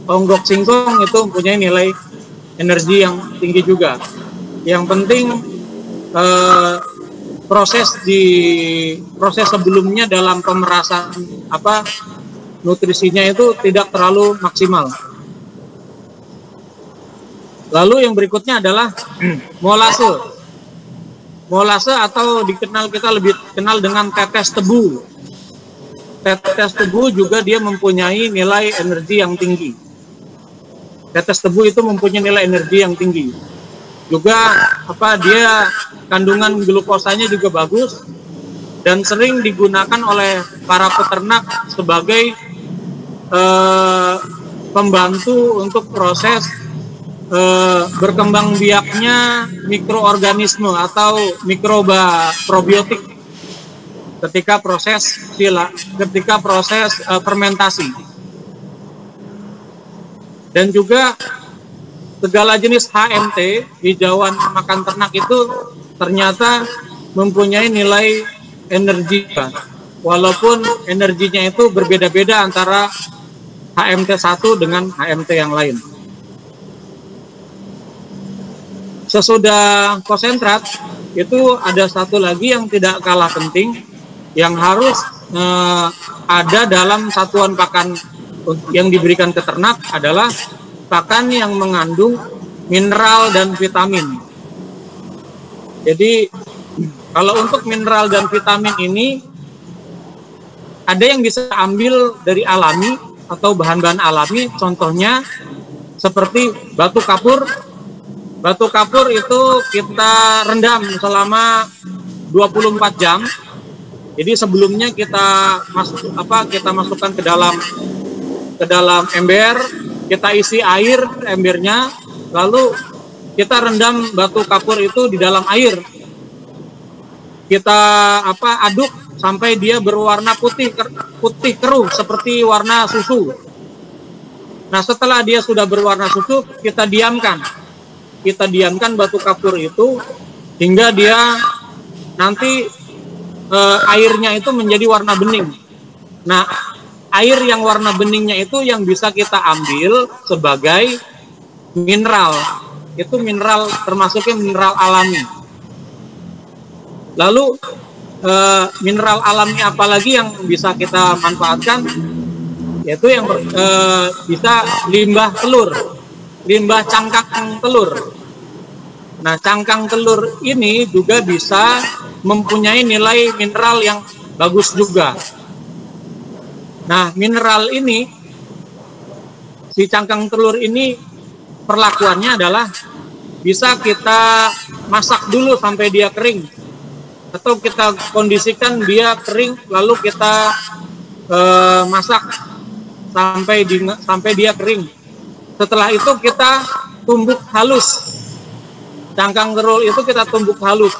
onggok singkong itu mempunyai nilai energi yang tinggi juga. Yang penting proses sebelumnya dalam pemerasan nutrisinya itu tidak terlalu maksimal. Lalu yang berikutnya adalah molase. Molase atau kita lebih kenal dengan tetes tebu. Tetes tebu juga dia mempunyai nilai energi yang tinggi. Tetes tebu itu mempunyai nilai energi yang tinggi. Juga dia kandungan glukosanya juga bagus dan sering digunakan oleh para peternak sebagai pembantu untuk proses berkembang biaknya mikroorganisme atau mikroba probiotik ketika proses fermentasi. Dan juga segala jenis HMT, hijauan makan ternak itu ternyata mempunyai nilai energi, walaupun energinya itu berbeda-beda antara HMT 1 dengan HMT yang lain. Sesudah konsentrat itu ada satu lagi yang tidak kalah penting yang harus ada dalam satuan pakan yang diberikan ke ternak adalah pakan yang mengandung mineral dan vitamin. Jadi kalau untuk mineral dan vitamin ini ada yang bisa ambil dari alami atau bahan-bahan alami, contohnya seperti batu kapur. Batu kapur itu kita rendam selama 24 jam. Jadi sebelumnya kita masukkan ke dalam ember, kita isi air embernya, lalu kita rendam batu kapur itu di dalam air. Kita aduk sampai dia berwarna putih keruh seperti warna susu. Nah, setelah dia sudah berwarna susu, kita diamkan batu kapur itu hingga dia nanti airnya itu menjadi warna bening. Nah, air yang warna beningnya itu yang bisa kita ambil sebagai mineral. Itu mineral, termasuknya mineral alami. Lalu mineral alami apalagi yang bisa kita manfaatkan, yaitu yang bisa limbah telur, limbah cangkang telur. Nah, cangkang telur ini juga bisa mempunyai nilai mineral yang bagus juga. Nah, mineral ini, si cangkang telur ini perlakuannya adalah bisa kita masak dulu sampai dia kering, atau kita kondisikan dia kering lalu kita masak sampai dia kering. Setelah itu kita tumbuk halus. Cangkang telur itu kita tumbuk halus.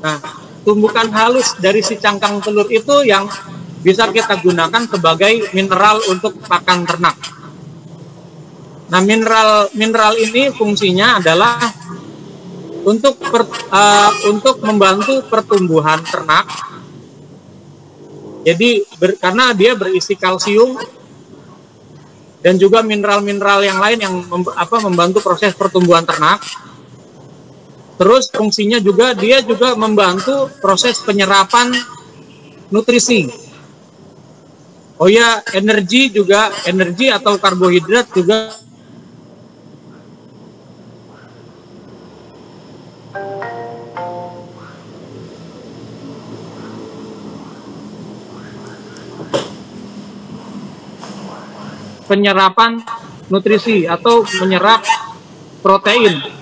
Nah, tumbukan halus dari si cangkang telur itu yang bisa kita gunakan sebagai mineral untuk pakan ternak. Nah, mineral ini fungsinya adalah untuk membantu pertumbuhan ternak. Jadi karena dia berisi kalsium dan juga mineral-mineral yang lain yang membantu proses pertumbuhan ternak. Terus fungsinya juga dia juga membantu proses penyerapan nutrisi. Oh ya, energi atau karbohidrat juga penyerapan nutrisi atau menyerap protein.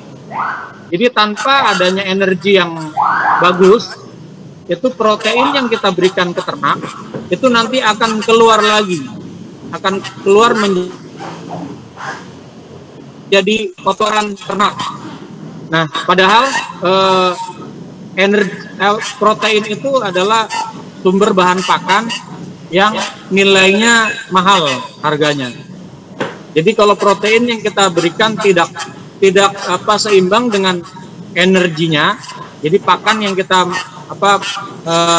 Jadi tanpa adanya energi yang bagus, itu protein yang kita berikan ke ternak itu nanti akan keluar menjadi kotoran ternak. Nah, padahal protein itu adalah sumber bahan pakan yang nilainya mahal harganya. Jadi kalau protein yang kita berikan tidak seimbang dengan energinya, jadi pakan yang kita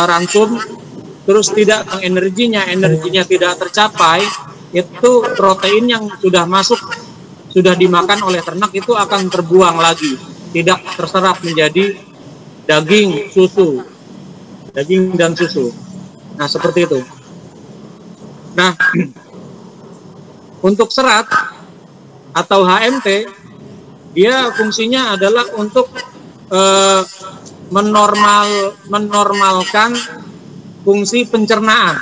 ransum terus tidak energinya tidak tercapai, itu protein yang sudah dimakan oleh ternak itu akan terbuang lagi, tidak terserap menjadi daging dan susu. Nah, seperti itu. Nah, untuk serat atau HMT dia fungsinya adalah untuk menormalkan fungsi pencernaan.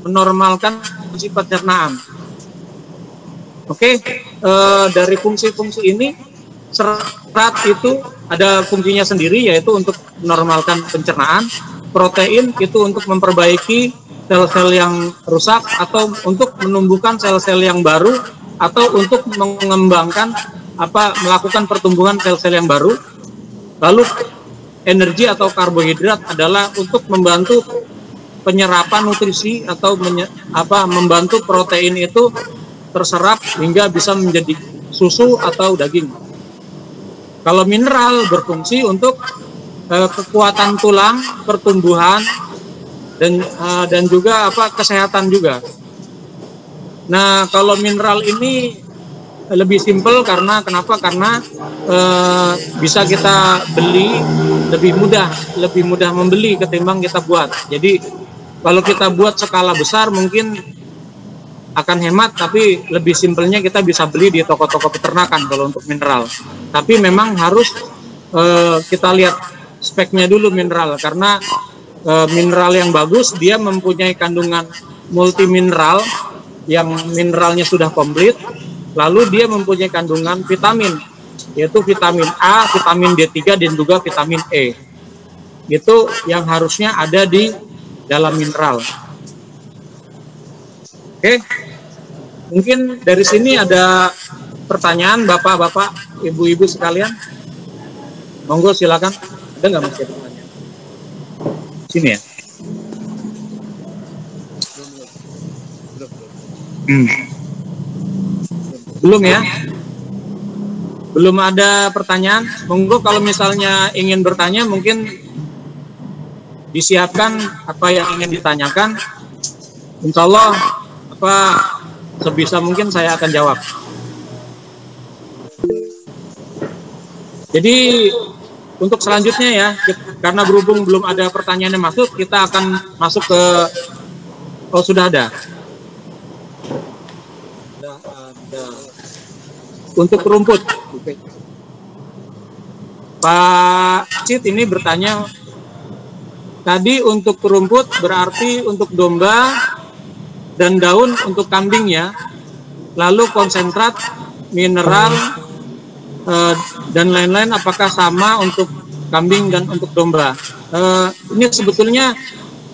Menormalkan fungsi pencernaan. Oke, dari fungsi-fungsi ini, serat itu ada fungsinya sendiri, yaitu untuk menormalkan pencernaan. Protein itu untuk memperbaiki sel-sel yang rusak atau untuk menumbuhkan sel-sel yang baru atau untuk mengembangkan melakukan pertumbuhan sel-sel yang baru. Lalu energi atau karbohidrat adalah untuk membantu penyerapan nutrisi atau membantu protein itu terserap hingga bisa menjadi susu atau daging. Kalau mineral berfungsi untuk kekuatan tulang, pertumbuhan, dan juga kesehatan juga. Nah, kalau mineral ini lebih simpel karena kenapa? Karena bisa kita beli lebih mudah membeli ketimbang kita buat. Jadi kalau kita buat skala besar mungkin akan hemat, tapi lebih simpelnya kita bisa beli di toko-toko peternakan kalau untuk mineral. Tapi memang harus kita lihat speknya dulu mineral, karena mineral yang bagus dia mempunyai kandungan multimineral yang mineralnya sudah komplit. Lalu dia mempunyai kandungan vitamin, yaitu vitamin A, vitamin D3, dan juga vitamin E. Itu yang harusnya ada di dalam mineral. Oke, mungkin dari sini ada pertanyaan bapak-bapak, ibu-ibu sekalian. Monggo silakan. Ada nggak masih ada pertanyaan? Sini ya. Belum ya? Belum ada pertanyaan. Monggo kalau misalnya ingin bertanya mungkin disiapkan apa yang ingin ditanyakan. Insya Allah sebisa mungkin saya akan jawab. Jadi untuk selanjutnya ya, karena berhubung belum ada pertanyaan yang masuk, kita akan masuk ke sudah ada. Untuk rumput, Pak Cid ini bertanya, tadi untuk rumput berarti untuk domba dan daun untuk kambing ya, lalu konsentrat, mineral, dan lain-lain apakah sama untuk kambing dan untuk domba? Ini sebetulnya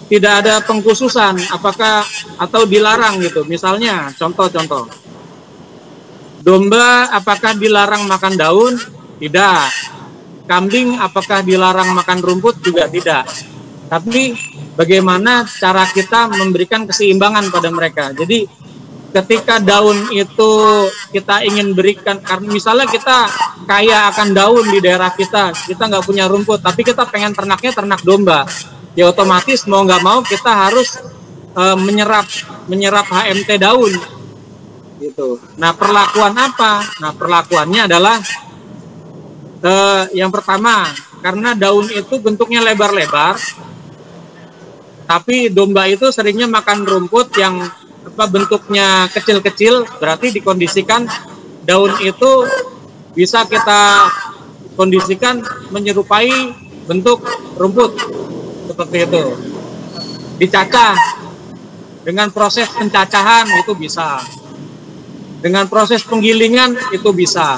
tidak ada pengkhususan apakah atau dilarang gitu. Misalnya contoh-contoh, domba apakah dilarang makan daun? Tidak. Kambing apakah dilarang makan rumput? Juga tidak. Tapi bagaimana cara kita memberikan keseimbangan pada mereka. Jadi ketika daun itu kita ingin berikan, karena misalnya kita kaya akan daun di daerah kita nggak punya rumput, tapi kita pengen ternaknya ternak domba, ya otomatis mau nggak mau kita harus menyerap HMT daun. Gitu. Nah, perlakuan apa? Nah, perlakuannya adalah yang pertama, karena daun itu bentuknya lebar-lebar, tapi domba itu seringnya makan rumput yang bentuknya kecil-kecil, berarti dikondisikan daun itu bisa kita kondisikan menyerupai bentuk rumput seperti itu. Dicacah dengan proses pencacahan itu bisa. Dengan proses penggilingan itu bisa.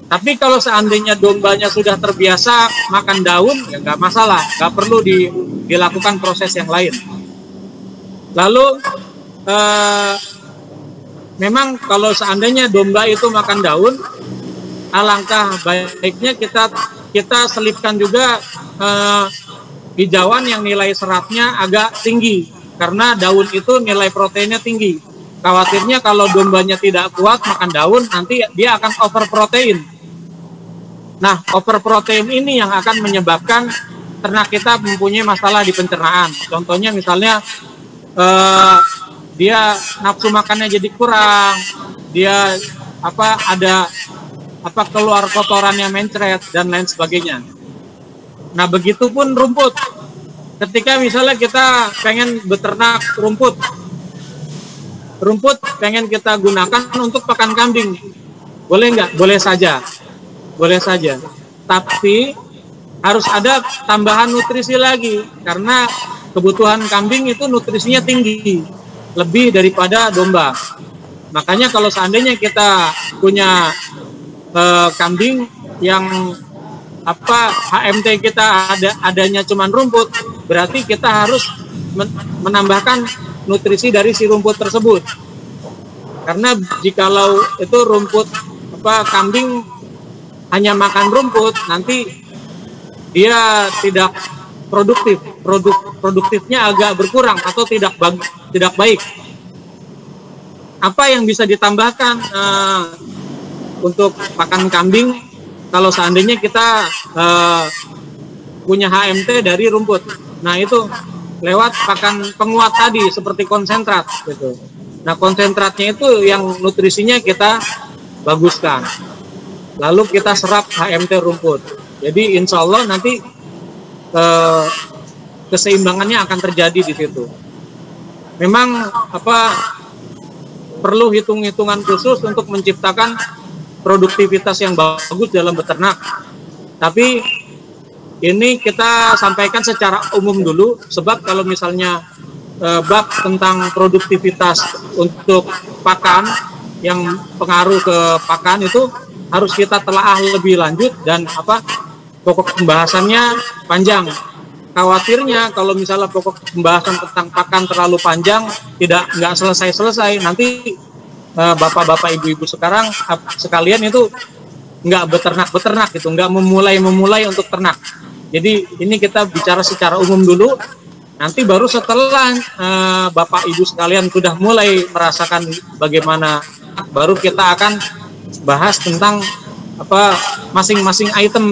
Tapi kalau seandainya dombanya sudah terbiasa makan daun, ya nggak masalah, nggak perlu dilakukan proses yang lain. Lalu memang kalau seandainya domba itu makan daun, alangkah baiknya kita selipkan juga hijauan yang nilai seratnya agak tinggi, karena daun itu nilai proteinnya tinggi. Khawatirnya kalau dombanya tidak kuat makan daun, nanti dia akan overprotein. Nah, overprotein ini yang akan menyebabkan ternak kita mempunyai masalah di pencernaan. Contohnya misalnya dia nafsu makannya jadi kurang, dia keluar kotorannya mencret dan lain sebagainya. Nah, begitupun rumput. Ketika misalnya kita pengen beternak rumput pengen kita gunakan untuk pakan kambing. Boleh nggak? Boleh saja. Boleh saja. Tapi harus ada tambahan nutrisi lagi. Karena kebutuhan kambing itu nutrisinya tinggi. Lebih daripada domba. Makanya kalau seandainya kita punya kambing yang HMT kita adanya cuman rumput, berarti kita harus menambahkan nutrisi dari si rumput tersebut. Karena jikalau itu rumput kambing hanya makan rumput, nanti dia tidak produktifnya agak berkurang atau tidak baik. Apa yang bisa ditambahkan untuk pakan kambing kalau seandainya kita punya HMT dari rumput? Nah, itu lewat pakan penguat tadi seperti konsentrat gitu. Nah, konsentratnya itu yang nutrisinya kita baguskan. Lalu kita serap HMT rumput. Jadi insya Allah nanti keseimbangannya akan terjadi di situ. Memang perlu hitung-hitungan khusus untuk menciptakan produktivitas yang bagus dalam beternak. Tapi ini kita sampaikan secara umum dulu, sebab kalau misalnya bab tentang produktivitas untuk pakan yang pengaruh ke pakan itu harus kita telaah lebih lanjut dan pokok pembahasannya panjang. Khawatirnya kalau misalnya pokok pembahasan tentang pakan terlalu panjang, nggak selesai-selesai, nanti bapak-bapak ibu-ibu sekalian itu nggak beternak gitu, nggak memulai untuk ternak. Jadi ini kita bicara secara umum dulu. Nanti baru setelah Bapak Ibu sekalian sudah mulai merasakan bagaimana, baru kita akan bahas tentang masing-masing item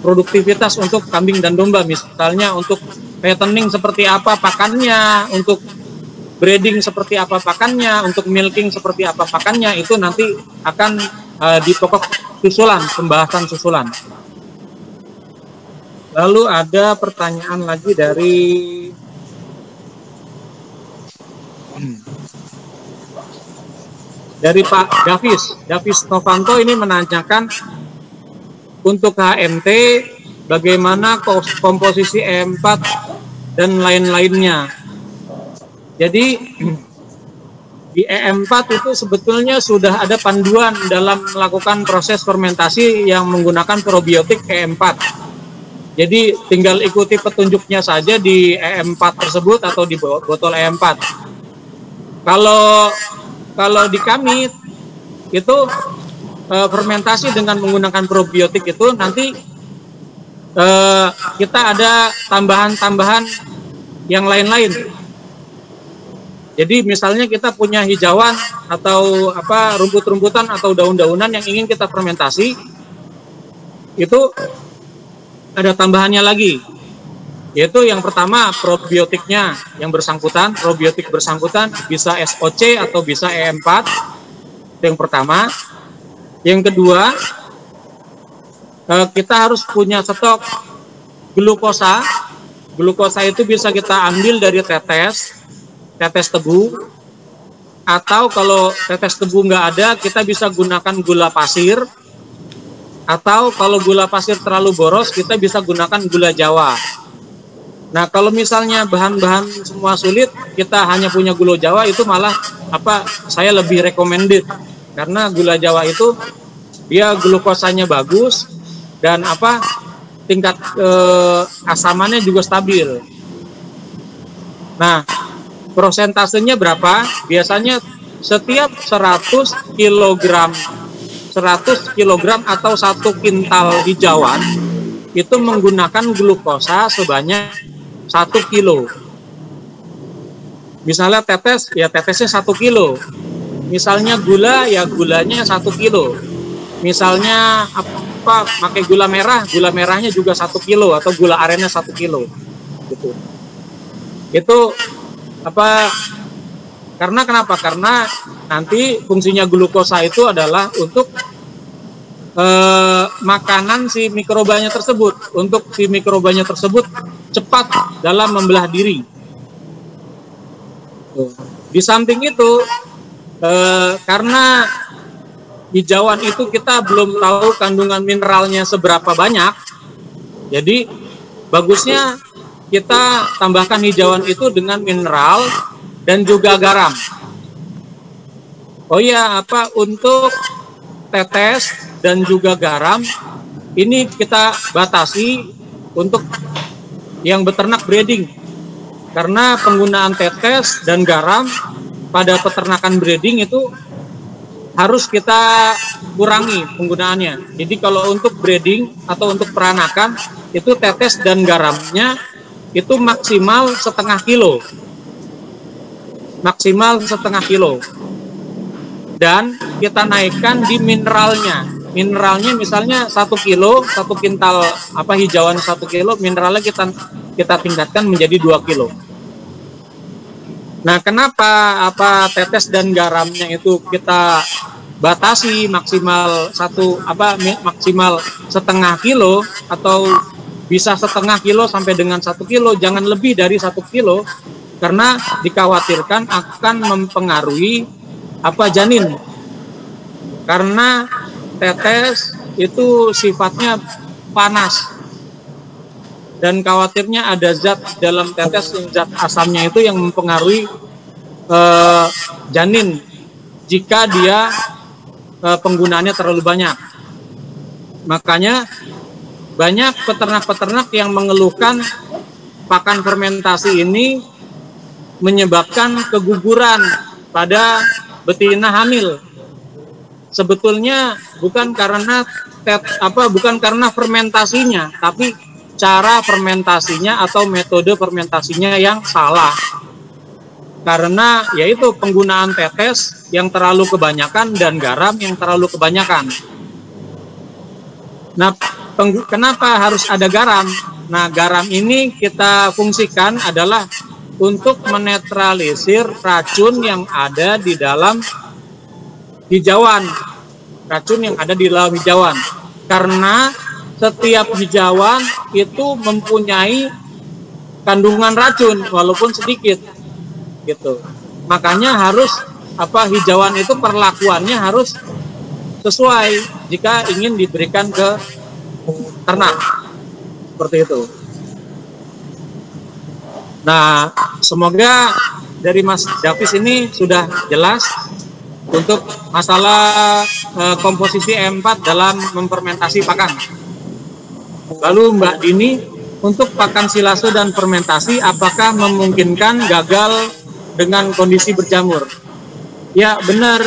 produktivitas untuk kambing dan domba. Misalnya untuk fattening seperti apa pakannya, untuk breeding seperti apa pakannya, untuk milking seperti apa pakannya, itu nanti akan di pokok susulan, pembahasan susulan. Lalu ada pertanyaan lagi dari Pak Davis Novanto. Ini menanyakan untuk HMT bagaimana komposisi E4 dan lain-lainnya. Jadi di E4 itu sebetulnya sudah ada panduan dalam melakukan proses fermentasi yang menggunakan probiotik E4. Jadi tinggal ikuti petunjuknya saja di E4 tersebut atau di botol E4. Kalau di kami itu fermentasi dengan menggunakan probiotik itu nanti kita ada tambahan-tambahan yang lain-lain. Jadi misalnya kita punya hijauan atau rumput-rumputan atau daun-daunan yang ingin kita fermentasi, itu ada tambahannya lagi, yaitu yang pertama probiotiknya yang bersangkutan, probiotik bersangkutan bisa SOC atau bisa E4, itu yang pertama. Yang kedua, kita harus punya stok glukosa. Glukosa itu bisa kita ambil dari tetes tebu, atau kalau tetes tebu nggak ada, kita bisa gunakan gula pasir. Atau kalau gula pasir terlalu boros, kita bisa gunakan gula Jawa. Nah, kalau misalnya bahan-bahan semua sulit, kita hanya punya gula Jawa, itu malah saya lebih recommended. Karena gula Jawa itu dia glukosanya bagus dan tingkat asamannya juga stabil. Nah, prosentasenya berapa? Biasanya setiap 100 kg atau 1 kintal hijauan itu menggunakan glukosa sebanyak 1 kilo. Misalnya tetesnya 1 kilo. Misalnya gula, ya gulanya 1 kilo. Misalnya pakai gula merahnya juga 1 kilo, atau gula arennya 1 kilo. Gitu. Itu karena kenapa? Karena nanti fungsinya glukosa itu adalah untuk makanan si mikrobanya tersebut, untuk si mikrobanya tersebut cepat dalam membelah diri. Di samping itu, karena hijauan itu kita belum tahu kandungan mineralnya seberapa banyak. Jadi bagusnya kita tambahkan hijauan itu dengan mineral dan juga garam. Oh iya, untuk tetes dan juga garam ini kita batasi untuk yang beternak breeding, karena penggunaan tetes dan garam pada peternakan breeding itu harus kita kurangi penggunaannya. Jadi kalau untuk breeding atau untuk peranakan itu tetes dan garamnya itu maksimal setengah kilo, dan kita naikkan di mineralnya. Misalnya 1 kilo, 1 kintal hijauan 1 kilo, mineralnya kita tingkatkan menjadi 2 kilo. Nah, kenapa tetes dan garamnya itu kita batasi maksimal maksimal setengah kilo atau bisa setengah kilo sampai dengan 1 kilo, jangan lebih dari 1 kilo, karena dikhawatirkan akan mempengaruhi janin. Karena tetes itu sifatnya panas dan khawatirnya ada zat dalam tetes, zat asamnya itu yang mempengaruhi janin jika dia penggunaannya terlalu banyak. Makanya banyak peternak-peternak yang mengeluhkan pakan fermentasi ini menyebabkan keguguran pada betina hamil. Sebetulnya bukan karena fermentasinya, tapi cara fermentasinya atau metode fermentasinya yang salah. Karena yaitu penggunaan tetes yang terlalu kebanyakan dan garam yang terlalu kebanyakan. Nah, kenapa harus ada garam? Nah, garam ini kita fungsikan adalah untuk menetralisir racun yang ada di dalam hijauan. Karena setiap hijauan itu mempunyai kandungan racun walaupun sedikit gitu. Makanya harus hijauan itu perlakuannya harus sesuai jika ingin diberikan ke ternak. Seperti itu. Nah, semoga dari Mas Davis ini sudah jelas untuk masalah komposisi E4 dalam memfermentasi pakan. Lalu Mbak Dini, untuk pakan silase dan fermentasi apakah memungkinkan gagal dengan kondisi berjamur? Ya benar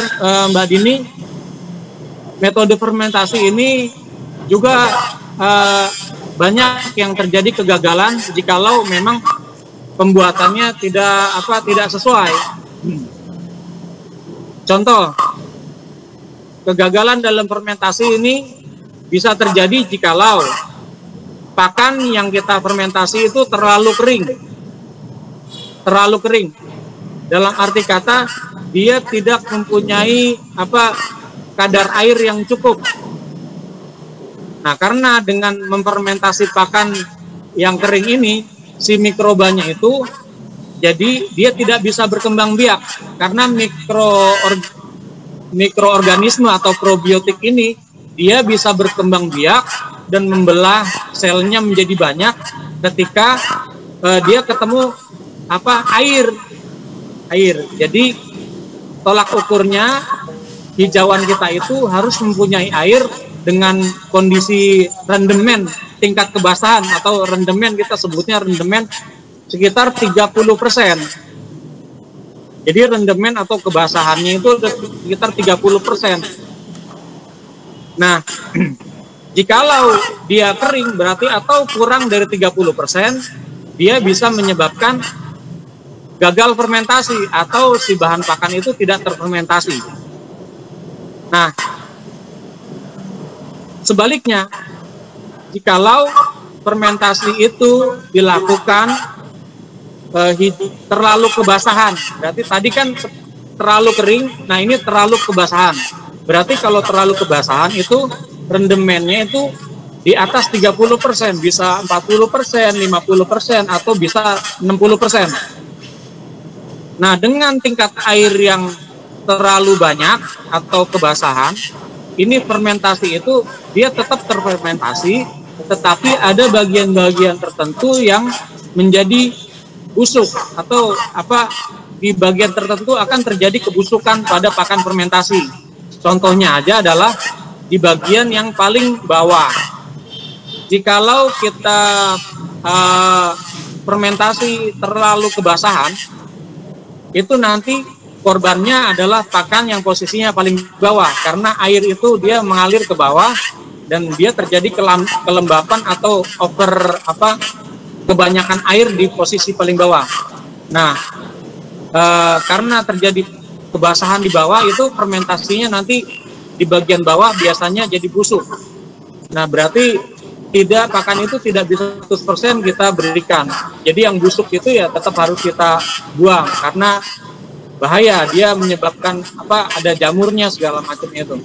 Mbak Dini, metode fermentasi ini juga banyak yang terjadi kegagalan jikalau memang pembuatannya tidak sesuai. Contoh, kegagalan dalam fermentasi ini bisa terjadi jikalau pakan yang kita fermentasi itu terlalu kering. Dalam arti kata, dia tidak mempunyai kadar air yang cukup. Nah, karena dengan memfermentasi pakan yang kering ini, si mikrobanya itu jadi dia tidak bisa berkembang biak, karena mikroorganisme atau probiotik ini dia bisa berkembang biak dan membelah selnya menjadi banyak ketika dia ketemu air. Jadi tolak ukurnya hijauan kita itu harus mempunyai air dengan kondisi rendemen, tingkat kebasahan atau rendemen, kita sebutnya rendemen sekitar 30%. Jadi rendemen atau kebasahannya itu sekitar 30%. Nah, jikalau dia kering berarti atau kurang dari 30%, dia bisa menyebabkan gagal fermentasi atau si bahan pakan itu tidak terfermentasi. Nah, sebaliknya, jikalau fermentasi itu dilakukan terlalu kebasahan, berarti tadi kan terlalu kering, nah ini terlalu kebasahan. Berarti kalau terlalu kebasahan itu rendemennya itu di atas 30%, bisa 40%, 50%, atau bisa 60%. Nah, dengan tingkat air yang terlalu banyak atau kebasahan, ini fermentasi itu dia tetap terfermentasi, tetapi ada bagian-bagian tertentu yang menjadi busuk atau di bagian tertentu akan terjadi kebusukan pada pakan fermentasi. Contohnya aja adalah di bagian yang paling bawah. Jikalau kita fermentasi terlalu kebasahan, itu nanti korbannya adalah pakan yang posisinya paling bawah, karena air itu dia mengalir ke bawah dan dia terjadi kelembapan atau kebanyakan air di posisi paling bawah. Nah, karena terjadi kebasahan di bawah, itu fermentasinya nanti di bagian bawah biasanya jadi busuk. Nah, berarti pakan itu tidak bisa 100% kita berikan. Jadi yang busuk itu ya tetap harus kita buang, karena bahaya, dia menyebabkan ada jamurnya segala macam itu.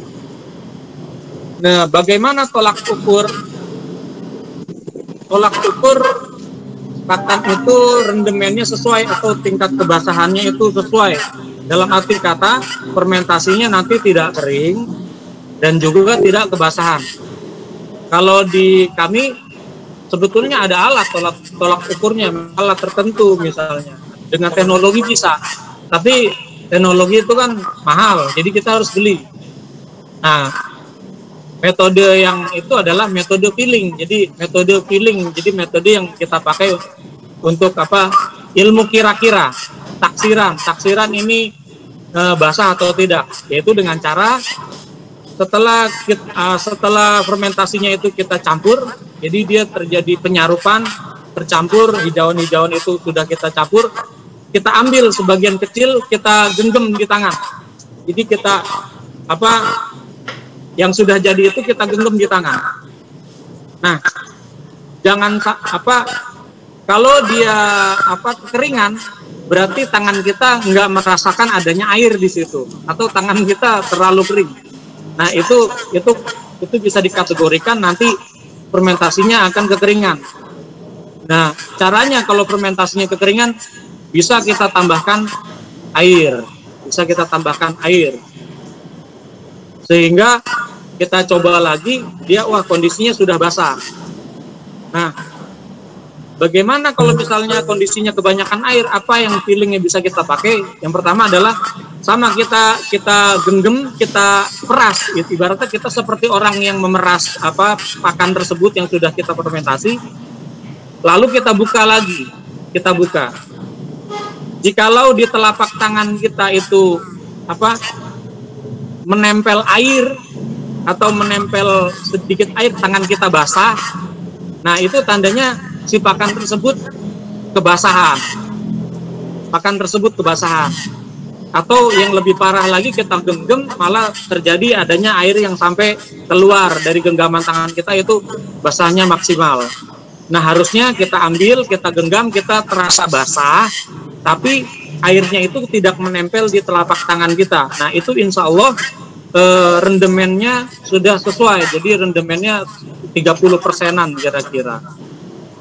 Nah, bagaimana tolak ukur? Tolak ukur pakan itu rendemennya sesuai atau tingkat kebasahannya itu sesuai. Dalam arti kata, fermentasinya nanti tidak kering dan juga tidak kebasahan. Kalau di kami sebetulnya ada alat tolak ukurnya, alat tertentu misalnya. Dengan teknologi bisa. Tapi teknologi itu kan mahal, jadi kita harus beli. Nah, metode yang itu adalah metode filling. Jadi metode yang kita pakai untuk ilmu kira-kira, taksiran ini basah atau tidak, yaitu dengan cara setelah fermentasinya itu kita campur, jadi dia terjadi penyarupan, tercampur, hijauan-hijauan itu sudah kita campur. Kita ambil sebagian kecil, kita genggam di tangan. Jadi kita yang sudah jadi itu kita genggam di tangan. Nah, jangan kalau dia kekeringan, berarti tangan kita nggak merasakan adanya air di situ, atau tangan kita terlalu kering. Nah, itu bisa dikategorikan nanti fermentasinya akan kekeringan. Nah, caranya kalau fermentasinya kekeringan, bisa kita tambahkan air, sehingga kita coba lagi, dia kondisinya sudah basah. Nah, bagaimana kalau misalnya kondisinya kebanyakan air? Apa yang fillingnya bisa kita pakai? Yang pertama adalah sama kita genggam, kita peras. Ibaratnya kita seperti orang yang memeras pakan tersebut yang sudah kita fermentasi, lalu kita buka lagi, Jikalau di telapak tangan kita itu menempel air atau menempel sedikit air, tangan kita basah, nah itu tandanya si pakan tersebut kebasahan. Atau yang lebih parah lagi, kita genggam malah terjadi adanya air yang sampai keluar dari genggaman tangan kita, itu basahnya maksimal. Nah, harusnya kita ambil, kita genggam, kita terasa basah, tapi airnya itu tidak menempel di telapak tangan kita. Nah, itu insya Allah rendemennya sudah sesuai. Jadi rendemennya 30%-an kira-kira.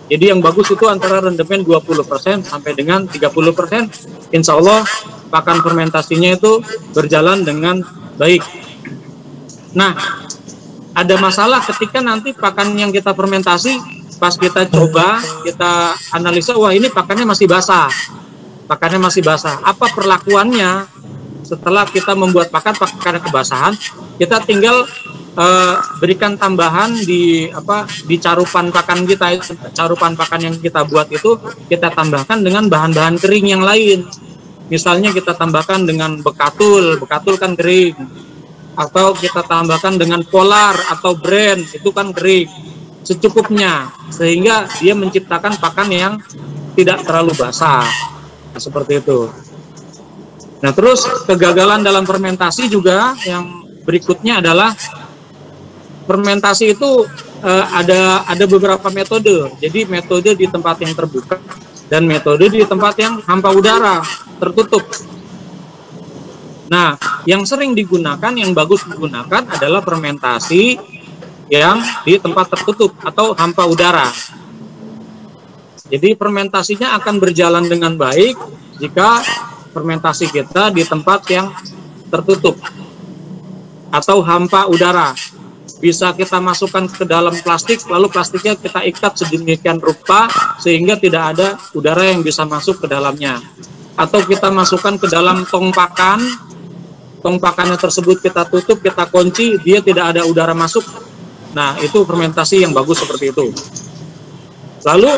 Jadi yang bagus itu antara rendemen 20% sampai dengan 30%. Insya Allah pakan fermentasinya itu berjalan dengan baik. Nah, ada masalah ketika nanti pakan yang kita fermentasi, pas kita coba, kita analisa, wah ini pakannya masih basah. Apa perlakuannya setelah kita membuat pakan kebasahan? Kita tinggal berikan tambahan di carupan pakan kita. Carupan pakan yang kita buat itu kita tambahkan dengan bahan-bahan kering yang lain. Misalnya kita tambahkan dengan bekatul kan kering. Atau kita tambahkan dengan polar atau brand, itu kan kering. Secukupnya, sehingga dia menciptakan pakan yang tidak terlalu basah. Nah, seperti itu. Nah, terus kegagalan dalam fermentasi juga yang berikutnya adalah fermentasi itu ada beberapa metode. Jadi metode di tempat yang terbuka dan metode di tempat yang hampa udara, tertutup. Nah, yang sering digunakan, yang bagus digunakan adalah fermentasi yang di tempat tertutup atau hampa udara. Jadi fermentasinya akan berjalan dengan baik jika fermentasi kita di tempat yang tertutup. atau hampa udara. Bisa kita masukkan ke dalam plastik, lalu plastiknya kita ikat sedemikian rupa sehingga tidak ada udara yang bisa masuk ke dalamnya. Atau kita masukkan ke dalam tong pakan, tong pakannya tersebut kita tutup, kita kunci, dia tidak ada udara masuk. Nah, itu fermentasi yang bagus seperti itu. Lalu,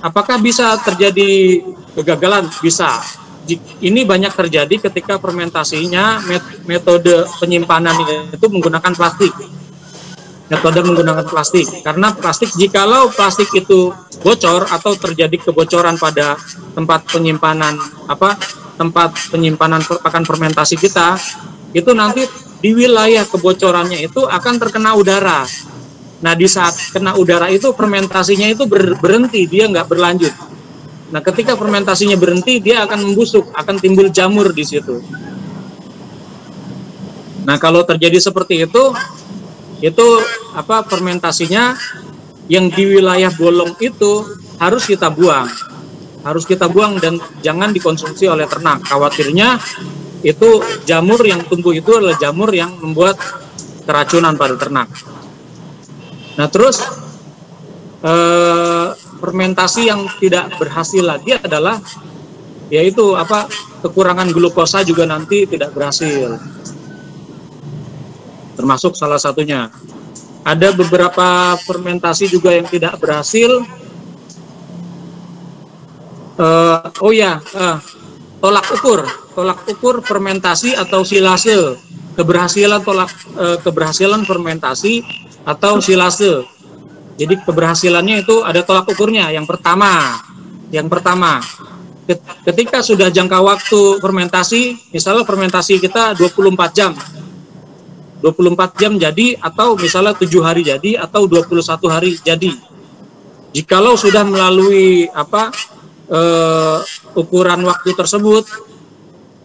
apakah bisa terjadi kegagalan? Bisa. Ini banyak terjadi ketika fermentasinya metode penyimpanan itu menggunakan plastik. Metode menggunakan plastik. Karena plastik, jikalau plastik itu bocor atau terjadi kebocoran pada tempat penyimpanan pakan fermentasi kita, itu nanti di wilayah kebocorannya itu akan terkena udara. Nah, di saat kena udara itu fermentasinya itu berhenti, dia nggak berlanjut. Nah, ketika fermentasinya berhenti, dia akan membusuk, akan timbul jamur di situ. Nah, kalau terjadi seperti itu fermentasinya yang di wilayah bolong itu harus kita buang dan jangan dikonsumsi oleh ternak. Khawatirnya itu jamur yang tumbuh itu adalah jamur yang membuat keracunan pada ternak. Nah, terus fermentasi yang tidak berhasil lagi adalah yaitu kekurangan glukosa juga nanti tidak berhasil. Termasuk salah satunya. Ada beberapa fermentasi juga yang tidak berhasil. Tolak ukur fermentasi atau silase. Keberhasilan fermentasi atau silase. Jadi keberhasilannya itu ada tolak ukurnya. Yang pertama, ketika sudah jangka waktu fermentasi, misalnya fermentasi kita 24 jam jadi, atau misalnya 7 hari jadi, atau 21 hari jadi. Jikalau sudah melalui ukuran waktu tersebut,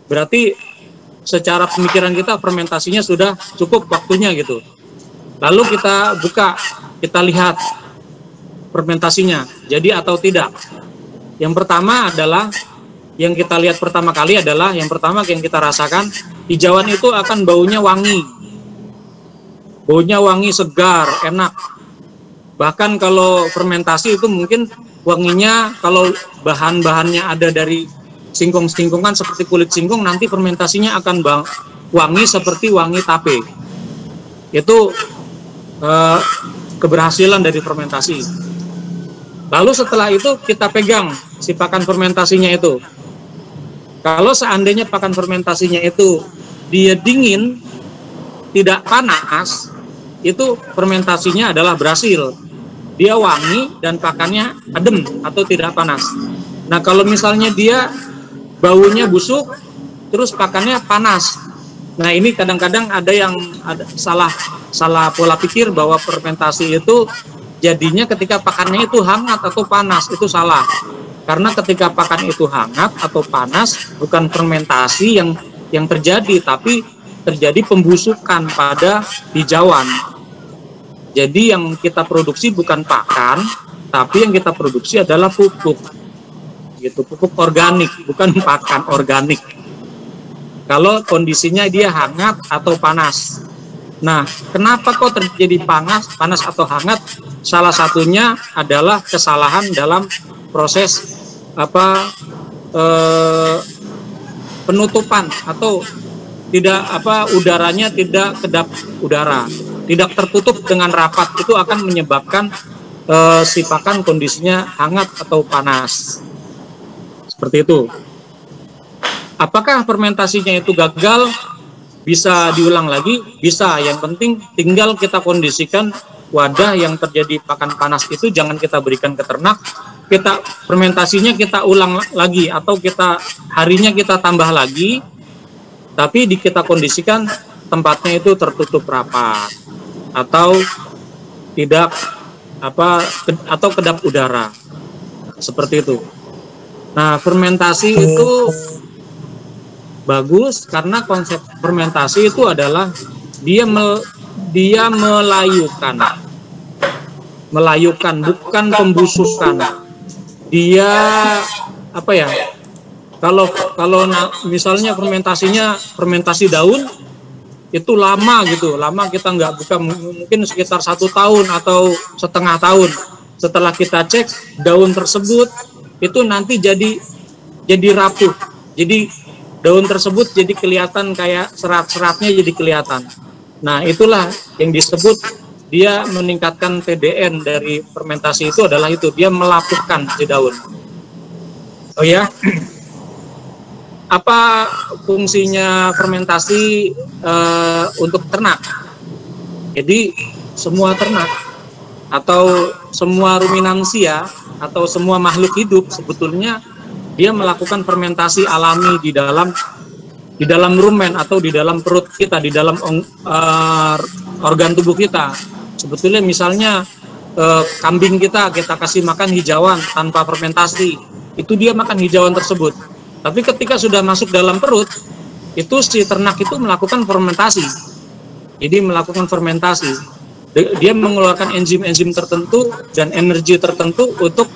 berarti secara pemikiran kita fermentasinya sudah cukup waktunya gitu. Lalu kita buka, kita lihat fermentasinya jadi atau tidak. Yang pertama adalah yang kita lihat pertama kali adalah yang kita rasakan, hijauan itu akan baunya wangi. Baunya wangi, segar, enak. Bahkan kalau fermentasi itu mungkin wanginya, kalau bahan-bahannya ada dari singkong-singkongan seperti kulit singkong, nanti fermentasinya akan wangi seperti wangi tape. Itu keberhasilan dari fermentasi. Lalu setelah itu kita pegang si pakan fermentasinya itu. Kalau seandainya pakan fermentasinya itu dia dingin, tidak panas, itu fermentasinya adalah berhasil. Dia wangi dan pakannya adem atau tidak panas. Nah, kalau misalnya dia baunya busuk, terus pakannya panas. Nah, ini kadang-kadang ada yang salah pola pikir bahwa fermentasi itu jadinya ketika pakannya itu hangat atau panas. Itu salah. Karena ketika pakan itu hangat atau panas, bukan fermentasi yang terjadi, tapi terjadi pembusukan pada hijauan. Jadi yang kita produksi bukan pakan, tapi yang kita produksi adalah pupuk. Gitu, pupuk organik, bukan pakan organik. Kalau kondisinya dia hangat atau panas. Nah, kenapa kok terjadi panas atau hangat? Salah satunya adalah kesalahan dalam proses penutupan atau tidak udaranya tidak kedap udara, tidak tertutup dengan rapat. Itu akan menyebabkan si pakan kondisinya hangat atau panas. Seperti itu. Apakah fermentasinya itu gagal? Bisa diulang lagi? Bisa. Yang penting tinggal kita kondisikan wadah yang terjadi pakan panas itu jangan kita berikan ke ternak. Fermentasinya kita ulang lagi atau harinya kita tambah lagi. Tapi kita kondisikan tempatnya itu tertutup rapat atau tidak atau kedap udara. Seperti itu. Nah, fermentasi itu bagus karena konsep fermentasi itu adalah dia melayukan, bukan pembusukan. Dia misalnya fermentasi daun, itu lama gitu, lama kita nggak buka, mungkin sekitar 1 tahun atau setengah tahun. Setelah kita cek, daun tersebut itu nanti jadi rapuh, jadi daun tersebut jadi kelihatan kayak serat-seratnya jadi kelihatan. Nah, itulah yang disebut dia meningkatkan TDN dari fermentasi. Itu adalah itu, dia melapuhkan si daun. Oh ya, apa fungsinya fermentasi untuk ternak? Jadi semua ternak atau semua ruminansia atau semua makhluk hidup sebetulnya dia melakukan fermentasi alami di dalam rumen atau di dalam perut kita, di dalam organ tubuh kita. Sebetulnya misalnya kambing kita kasih makan hijauan tanpa fermentasi, itu dia makan hijauan tersebut. Tapi ketika sudah masuk dalam perut, itu si ternak itu melakukan fermentasi. Jadi melakukan fermentasi. Dia mengeluarkan enzim-enzim tertentu dan energi tertentu untuk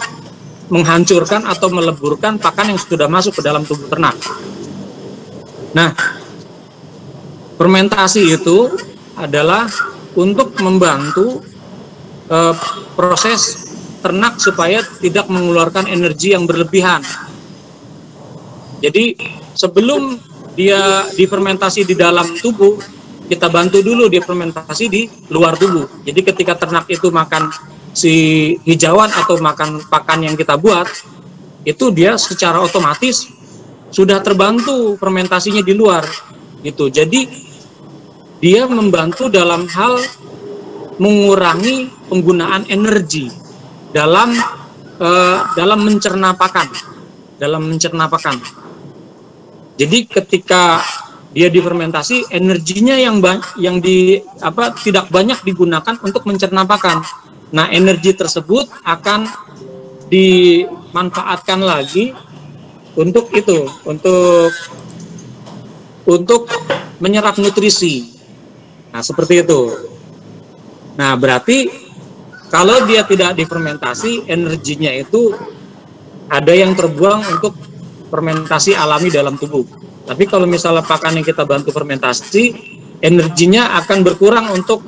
menghancurkan atau meleburkan pakan yang sudah masuk ke dalam tubuh ternak. Nah, fermentasi itu adalah untuk membantu proses ternak supaya tidak mengeluarkan energi yang berlebihan. Jadi sebelum dia difermentasi di dalam tubuh, kita bantu dulu dia fermentasi di luar tubuh. Jadi ketika ternak itu makan si hijauan atau makan pakan yang kita buat, itu dia secara otomatis sudah terbantu fermentasinya di luar gitu. Jadi dia membantu dalam hal mengurangi penggunaan energi dalam mencerna pakan, Jadi ketika dia difermentasi, energinya yang tidak banyak digunakan untuk mencerna pakan. Nah, energi tersebut akan dimanfaatkan lagi untuk menyerap nutrisi. Nah, seperti itu. Nah, berarti kalau dia tidak difermentasi, energinya itu ada yang terbuang untuk fermentasi alami dalam tubuh. Tapi kalau misalnya pakan yang kita bantu fermentasi, energinya akan berkurang untuk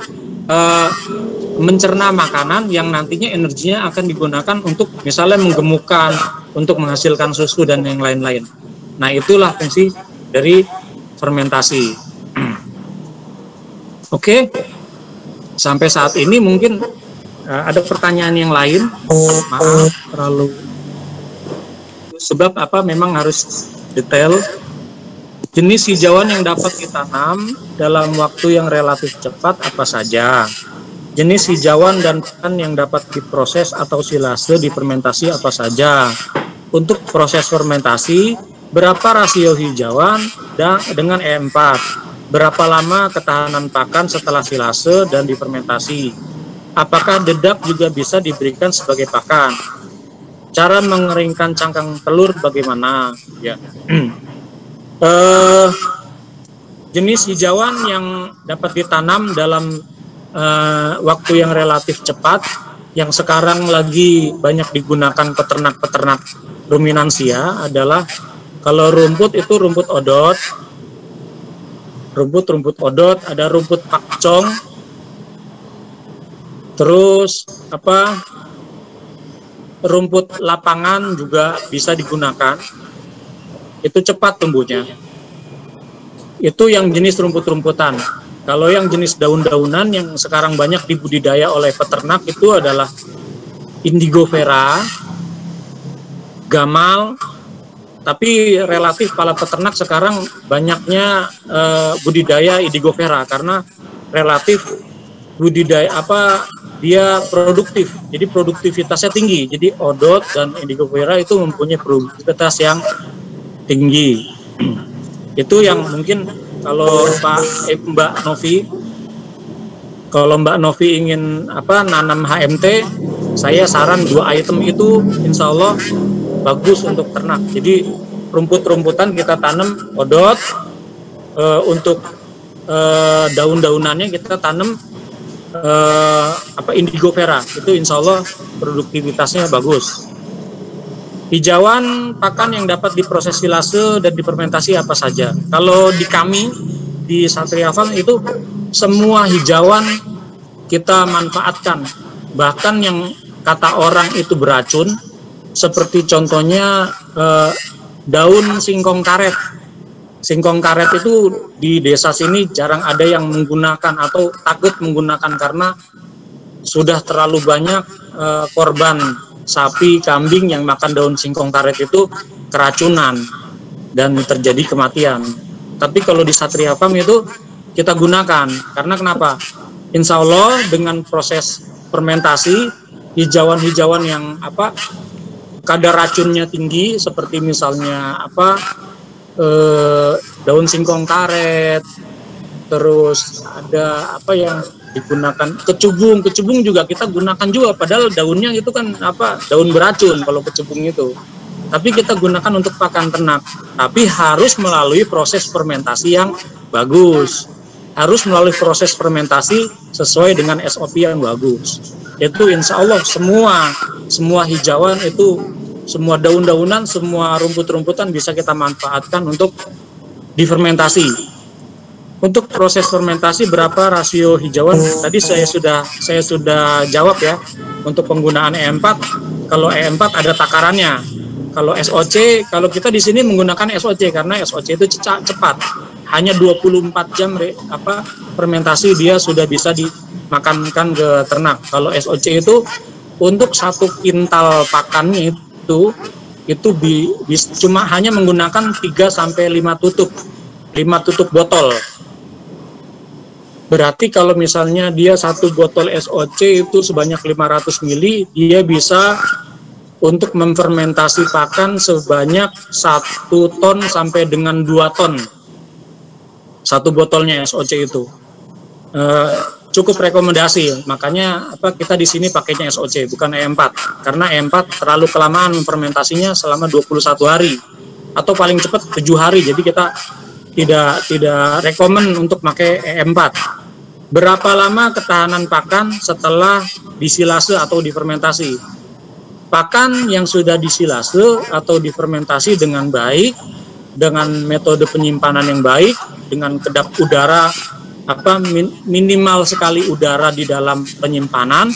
mencerna makanan yang nantinya energinya akan digunakan untuk misalnya menggemukkan, untuk menghasilkan susu dan yang lain-lain. Nah, itulah fungsi dari fermentasi. Oke, sampai saat ini mungkin ada pertanyaan yang lain. Maaf, terlalu sebab memang harus detail. Jenis hijauan yang dapat ditanam dalam waktu yang relatif cepat apa saja? Jenis hijauan dan pakan yang dapat diproses atau silase difermentasi apa saja? Untuk proses fermentasi, berapa rasio hijauan dengan E4? Berapa lama ketahanan pakan setelah silase dan difermentasi? Apakah dedak juga bisa diberikan sebagai pakan? Cara mengeringkan cangkang telur bagaimana? Ya. Jenis hijauan yang dapat ditanam dalam waktu yang relatif cepat, yang sekarang lagi banyak digunakan peternak-peternak ruminansia adalah, kalau rumput itu rumput odot, ada rumput pakcong, terus rumput lapangan juga bisa digunakan. Itu cepat tumbuhnya. Itu yang jenis rumput-rumputan. Kalau yang jenis daun-daunan yang sekarang banyak dibudidaya oleh peternak itu adalah indigo vera, gamal, tapi relatif para peternak sekarang banyaknya budidaya indigo vera karena relatif budidaya dia produktif, jadi produktivitasnya tinggi. Jadi odot dan indigo vera itu mempunyai produktivitas yang tinggi. Itu yang mungkin kalau Mbak Novi ingin nanam HMT, saya saran 2 item itu insya Allah bagus untuk ternak. Jadi rumput-rumputan kita tanam odot, untuk daun-daunannya kita tanam indigo vera. Itu insya Allah produktivitasnya bagus. Hijauan pakan yang dapat diproses silase dan difermentasi apa saja? Kalau di kami di Satria Farm itu semua hijauan kita manfaatkan. Bahkan yang kata orang itu beracun, seperti contohnya daun singkong karet. Singkong karet itu di desa sini jarang ada yang menggunakan atau takut menggunakan karena sudah terlalu banyak korban sapi, kambing yang makan daun singkong karet itu keracunan dan terjadi kematian. Tapi kalau di Satria Farm itu kita gunakan, karena kenapa? Insya Allah dengan proses fermentasi, hijauan-hijauan yang kadar racunnya tinggi, seperti misalnya daun singkong karet, terus ada yang digunakan kecubung juga kita gunakan juga, padahal daunnya itu kan daun beracun kalau kecubung itu. Tapi kita gunakan untuk pakan ternak, tapi harus melalui proses fermentasi yang bagus, harus melalui proses fermentasi sesuai dengan SOP yang bagus. Itu insya Allah semua hijauan itu, semua daun-daunan, semua rumput-rumputan bisa kita manfaatkan untuk difermentasi. Untuk proses fermentasi berapa rasio hijauan? Tadi saya sudah jawab ya. Untuk penggunaan E4, kalau E4 ada takarannya. Kalau SOC, kalau kita di sini menggunakan SOC karena SOC itu cepat. Hanya 24 jam fermentasi dia sudah bisa dimakankan ke ternak. Kalau SOC itu untuk 1 kintal pakannya itu cuma hanya menggunakan 3 sampai 5 tutup botol. Berarti kalau misalnya dia 1 botol SOC itu sebanyak 500 ml, dia bisa untuk memfermentasi pakan sebanyak 1 ton sampai dengan 2 ton. 1 botolnya SOC itu. Cukup rekomendasi, makanya kita di sini pakainya SOC bukan E4, karena E4 terlalu kelamaan fermentasinya selama 21 hari atau paling cepat 7 hari, jadi kita tidak rekomen untuk pakai E4. Berapa lama ketahanan pakan setelah disilase atau difermentasi? Pakan yang sudah disilase atau difermentasi dengan baik, dengan metode penyimpanan yang baik, dengan kedap udara minimal sekali udara di dalam penyimpanan,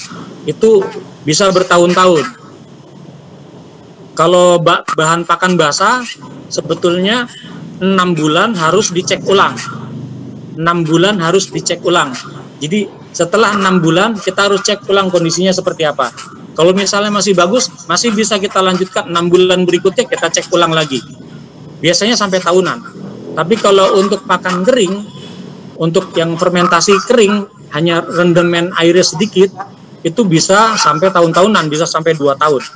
itu bisa bertahun-tahun. Kalau bahan pakan basah sebetulnya 6 bulan harus dicek ulang. 6 bulan harus dicek ulang. Jadi setelah 6 bulan kita harus cek ulang kondisinya seperti apa. Kalau misalnya masih bagus, masih bisa kita lanjutkan 6 bulan berikutnya kita cek ulang lagi. Biasanya sampai tahunan. Tapi kalau untuk pakan kering, untuk yang fermentasi kering, hanya rendemen airnya sedikit, itu bisa sampai tahun-tahunan, bisa sampai 2 tahun.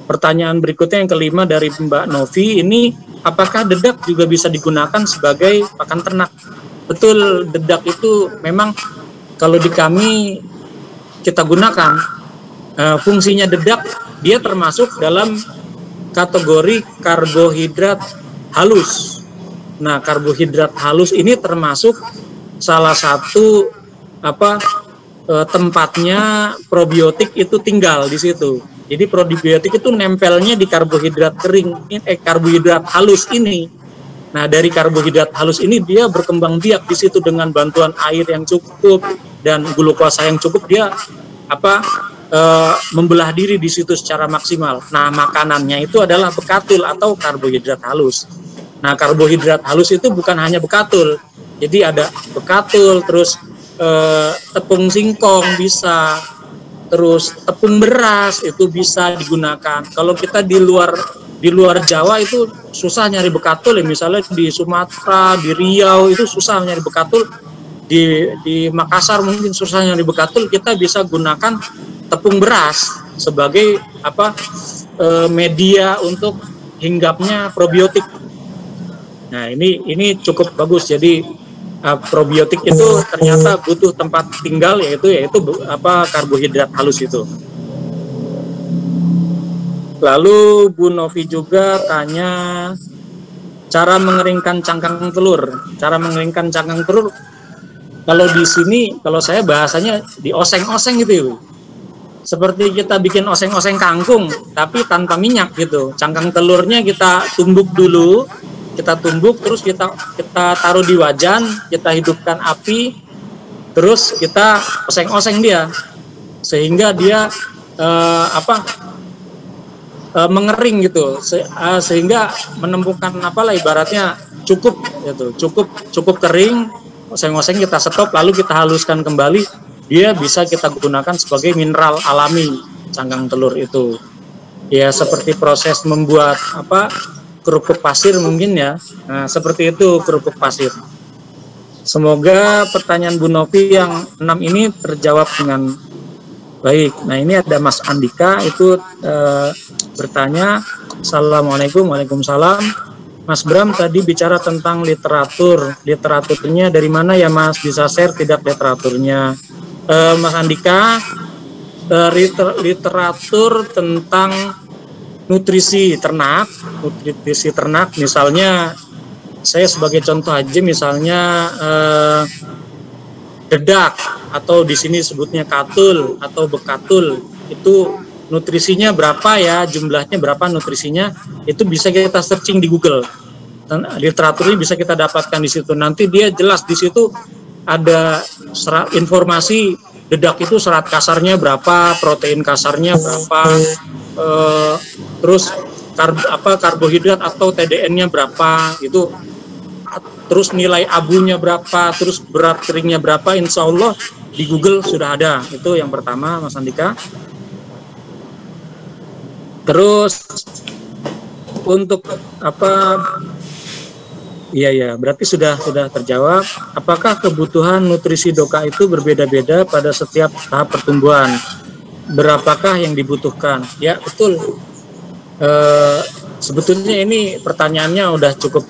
Pertanyaan berikutnya yang kelima dari Mbak Novi, ini apakah dedak juga bisa digunakan sebagai pakan ternak? Betul, dedak itu memang kalau di kami kita gunakan, fungsinya dedak, dia termasuk dalam kategori karbohidrat halus. Nah, karbohidrat halus ini termasuk salah satu tempatnya probiotik itu tinggal di situ. Jadi probiotik itu nempelnya di karbohidrat kering, karbohidrat halus ini. Nah, dari karbohidrat halus ini dia berkembang biak di situ dengan bantuan air yang cukup dan glukosa yang cukup, dia membelah diri di situ secara maksimal. Nah, makanannya itu adalah bekatul atau karbohidrat halus. Nah, karbohidrat halus itu bukan hanya bekatul. Jadi ada bekatul, terus tepung singkong bisa, terus tepung beras itu bisa digunakan. Kalau kita di luar Jawa itu susah nyari bekatul ya, misalnya di Sumatera, di Riau itu susah nyari bekatul, di Makassar mungkin susah nyari bekatul, kita bisa gunakan tepung beras sebagai media untuk hinggapnya probiotik. Nah, ini cukup bagus. Jadi probiotik itu ternyata butuh tempat tinggal, yaitu karbohidrat halus itu. Lalu Bu Novi juga tanya cara mengeringkan cangkang telur. Cara mengeringkan cangkang telur, kalau di sini, kalau saya bahasanya dioseng-oseng gitu. Seperti kita bikin oseng-oseng kangkung, tapi tanpa minyak gitu. Cangkang telurnya kita tumbuk dulu, kita tumbuk, terus kita taruh di wajan, kita hidupkan api, terus kita oseng-oseng dia sehingga dia mengering gitu, sehingga menemukan ibaratnya cukup gitu, cukup kering, oseng-oseng kita stop, lalu kita haluskan kembali, dia bisa kita gunakan sebagai mineral alami cangkang telur itu. Ya seperti proses membuat kerupuk pasir mungkin ya. Nah, seperti itu kerupuk pasir. Semoga pertanyaan Bu Novi yang 6 ini terjawab dengan baik. Nah, ini ada Mas Andika itu bertanya, Assalamualaikum, Waalaikumsalam. Mas Bram tadi bicara tentang literaturnya dari mana ya Mas? Bisa share tidak literaturnya? Mas Andika, literatur tentang nutrisi ternak, misalnya saya sebagai contoh aja, misalnya dedak atau di sini sebutnya katul atau bekatul, itu nutrisinya berapa ya, jumlahnya berapa nutrisinya, itu bisa kita searching di Google. Literaturnya bisa kita dapatkan di situ. Nanti dia jelas di situ ada informasi dedak itu serat kasarnya berapa, protein kasarnya berapa, terus karbohidrat atau TDN-nya berapa, itu terus nilai abunya berapa, terus berat keringnya berapa, insya Allah di Google sudah ada. Itu yang pertama, Mas Andika. Terus untuk Iya, berarti sudah terjawab. Apakah kebutuhan nutrisi doka itu berbeda-beda pada setiap tahap pertumbuhan? Berapakah yang dibutuhkan? Ya, betul. Sebetulnya ini pertanyaannya udah cukup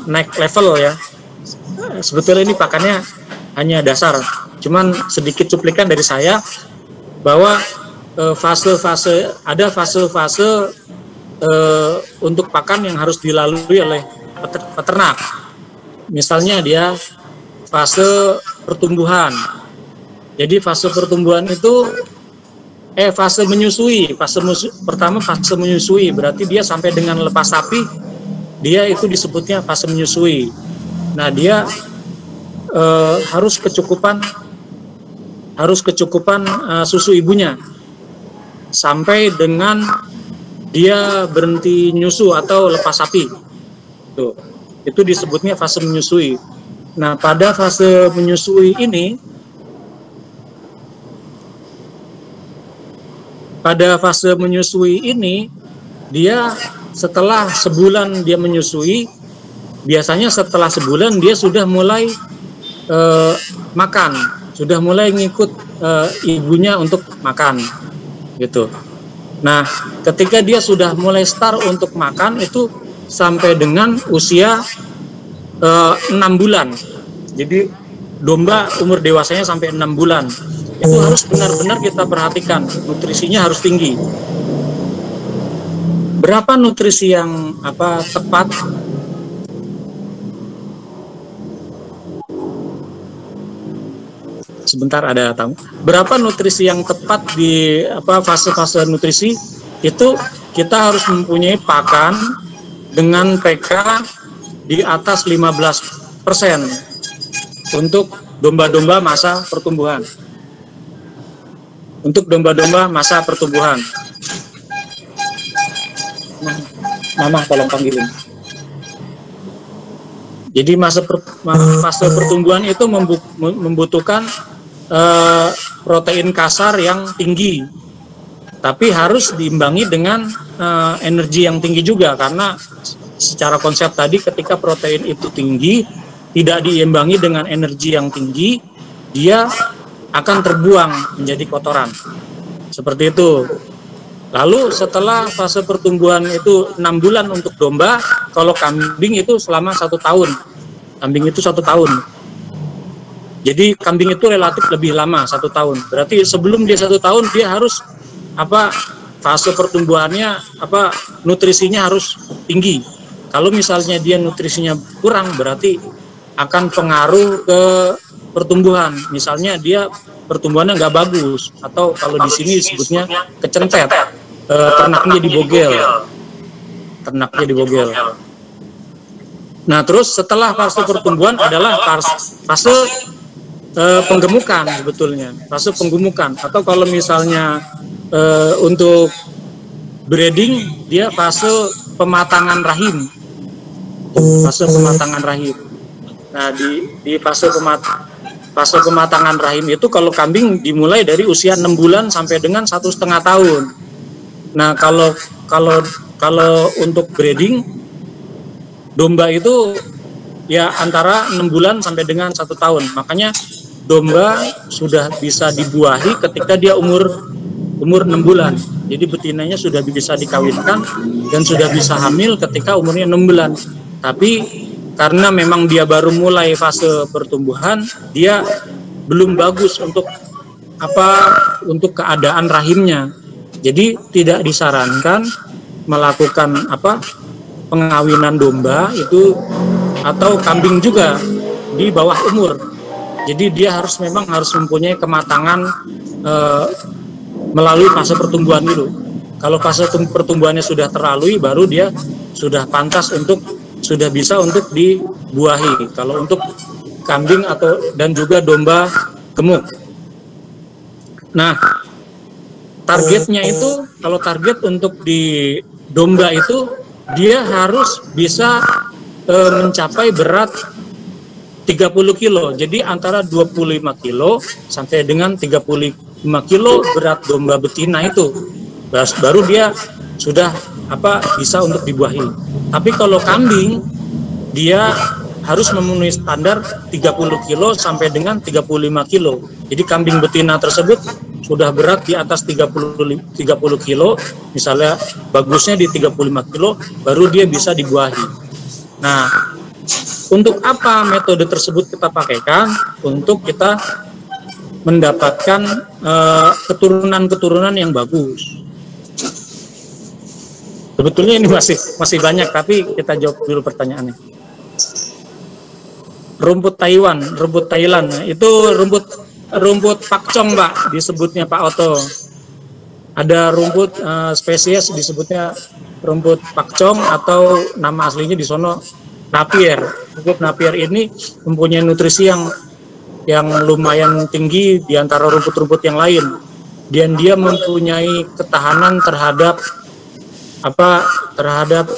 naik level ya. Sebetulnya ini pakannya hanya dasar. Cuman sedikit cuplikan dari saya bahwa ada fase-fase untuk pakan yang harus dilalui oleh peternak. Misalnya dia fase pertumbuhan. Jadi fase pertumbuhan itu fase menyusui. Pertama fase menyusui, berarti dia sampai dengan lepas sapi, dia itu disebutnya fase menyusui. Nah, dia harus kecukupan susu ibunya sampai dengan dia berhenti nyusu atau lepas sapi. Itu disebutnya fase menyusui. Nah, pada fase menyusui ini, dia setelah sebulan dia menyusui, biasanya setelah sebulan dia sudah mulai makan, sudah mulai ngikut ibunya untuk makan, gitu. Nah, ketika dia sudah mulai start untuk makan itu sampai dengan usia 6 bulan. Jadi domba umur dewasanya sampai 6 bulan. Itu harus benar-benar kita perhatikan, nutrisinya harus tinggi. Berapa nutrisi yang tepat? Sebentar, ada tamu. Berapa nutrisi yang tepat di fase-fase nutrisi? Itu kita harus mempunyai pakan dengan PK di atas 15% untuk domba-domba masa pertumbuhan. Mama tolong panggilin. Jadi fase pertumbuhan itu membutuhkan protein kasar yang tinggi, tapi harus diimbangi dengan energi yang tinggi juga, karena secara konsep tadi ketika protein itu tinggi tidak diimbangi dengan energi yang tinggi, dia akan terbuang menjadi kotoran seperti itu. Lalu setelah fase pertumbuhan itu 6 bulan untuk domba, kalau kambing itu selama 1 tahun. Kambing itu 1 tahun. Jadi kambing itu relatif lebih lama, 1 tahun. Berarti sebelum dia 1 tahun dia harus fase pertumbuhannya nutrisinya harus tinggi. Kalau misalnya dia nutrisinya kurang, berarti akan pengaruh ke pertumbuhan. Misalnya dia pertumbuhannya nggak bagus, atau kalau di sini disebutnya kecentet, ternaknya dibogel. Nah, terus setelah fase pertumbuhan adalah fase penggemukan sebetulnya, fase penggemukan. Atau kalau misalnya untuk breeding, dia fase pematangan rahim. Fase pematangan rahim. Nah, di fase pematangan rahim itu kalau kambing dimulai dari usia 6 bulan sampai dengan 1,5 tahun. Nah, kalau untuk breeding, domba itu ya antara 6 bulan sampai dengan 1 tahun. Makanya domba sudah bisa dibuahi ketika dia umur 6 bulan. Jadi betinanya sudah bisa dikawinkan dan sudah bisa hamil ketika umurnya 6 bulan. Tapi karena memang dia baru mulai fase pertumbuhan, dia belum bagus untuk keadaan rahimnya. Jadi tidak disarankan melakukan pengawinan domba itu atau kambing juga di bawah umur. Jadi dia harus mempunyai kematangan melalui fase pertumbuhan dulu. Kalau fase pertumbuhannya sudah terlalui, baru dia sudah pantas sudah bisa untuk dibuahi. Kalau untuk kambing dan juga domba gemuk. Nah, targetnya itu, kalau target untuk di domba itu dia harus bisa mencapai berat 30 kilo. Jadi antara 25 kilo sampai dengan 35 kilo berat domba betina itu. Baru dia sudah bisa untuk dibuahi. Tapi kalau kambing, dia harus memenuhi standar 30 kilo sampai dengan 35 kilo. Jadi kambing betina tersebut sudah berat di atas 30 kilo, misalnya bagusnya di 35 kilo, baru dia bisa dibuahi. Nah, untuk apa metode tersebut kita pakaikan? Untuk kita mendapatkan keturunan-keturunan yang bagus. Sebetulnya ini masih banyak, tapi kita jawab dulu pertanyaannya. Rumput Taiwan, rumput Thailand, itu rumput pakcong, Pak, disebutnya Pak Oto. Ada rumput spesies disebutnya rumput pakcong atau nama aslinya di sono napier. Rumput napier ini mempunyai nutrisi yang lumayan tinggi di antara rumput-rumput yang lain. Dan dia mempunyai ketahanan terhadap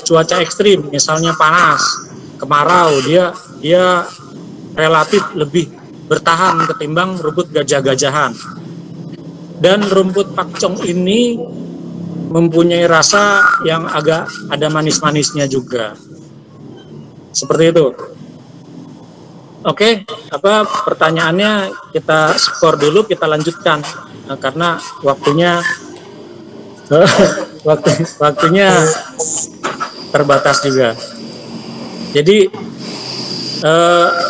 cuaca ekstrim, misalnya panas, kemarau, dia relatif lebih bertahan ketimbang rumput gajah-gajahan. Dan rumput pakcong ini mempunyai rasa yang agak ada manis-manisnya juga. Seperti itu. Oke, pertanyaannya kita skor dulu, kita lanjutkan karena waktunya waktunya terbatas juga. Jadi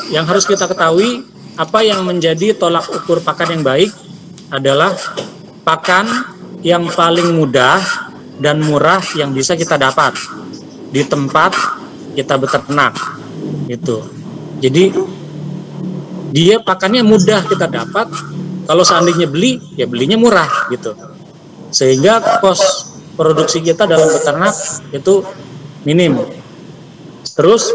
yang harus kita ketahui, apa yang menjadi tolak ukur pakan yang baik adalah pakan yang paling mudah dan murah yang bisa kita dapat di tempat kita beternak gitu. Jadi dia pakannya mudah kita dapat, kalau seandainya beli, ya belinya murah gitu. Sehingga kos produksi kita dalam beternak itu minim. Terus,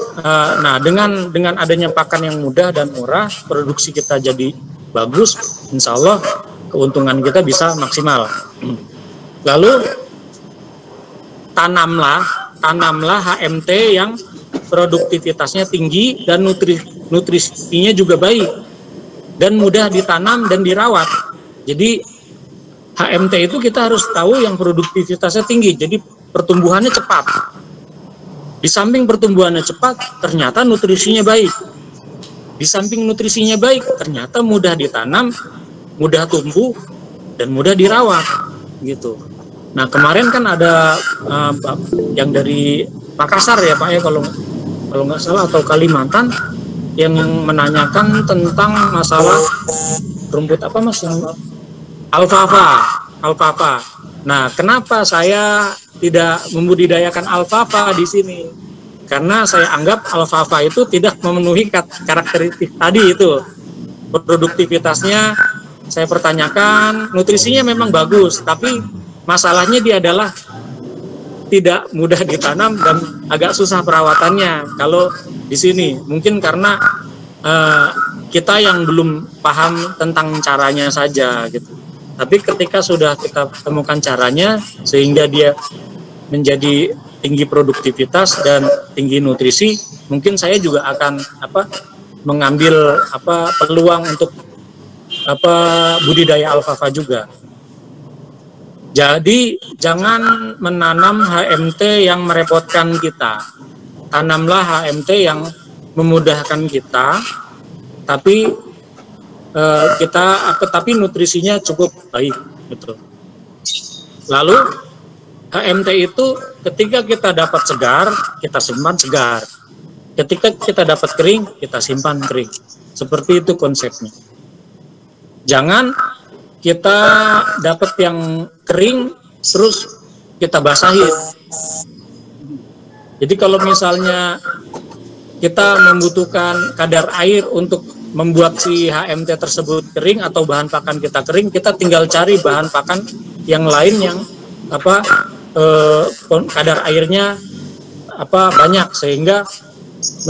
nah dengan adanya pakan yang mudah dan murah, produksi kita jadi bagus, insya Allah keuntungan kita bisa maksimal. Lalu tanamlah HMT yang produktivitasnya tinggi dan nutrisinya juga baik dan mudah ditanam dan dirawat. Jadi HMT itu kita harus tahu yang produktivitasnya tinggi, jadi pertumbuhannya cepat. Di samping pertumbuhannya cepat, ternyata nutrisinya baik. Di samping nutrisinya baik, ternyata mudah ditanam, mudah tumbuh, dan mudah dirawat, gitu. Nah, kemarin kan ada yang dari Makassar ya Pak ya, kalau nggak salah, atau Kalimantan, yang menanyakan tentang masalah rumput apa Mas? Alfalfa. Nah, kenapa saya tidak membudidayakan alfalfa di sini? Karena saya anggap alfalfa itu tidak memenuhi karakteristik tadi itu. Produktivitasnya saya pertanyakan, nutrisinya memang bagus, tapi masalahnya dia adalah tidak mudah ditanam dan agak susah perawatannya. Kalau di sini. Mungkin karena kita yang belum paham tentang caranya saja gitu. Tapi ketika sudah kita temukan caranya sehingga dia menjadi tinggi produktivitas dan tinggi nutrisi, mungkin saya juga akan mengambil peluang untuk budidaya alfalfa juga. Jadi jangan menanam HMT yang merepotkan kita. Tanamlah HMT yang memudahkan kita, tapi tapi nutrisinya cukup baik, gitu. Lalu HMT itu ketika kita dapat segar, kita simpan segar. Ketika kita dapat kering, kita simpan kering. Seperti itu konsepnya. Jangan kita dapat yang kering terus kita basahin. Jadi kalau misalnya kita membutuhkan kadar air untuk membuat si HMT tersebut kering atau bahan pakan kita kering, kita tinggal cari bahan pakan yang lain yang kadar airnya banyak sehingga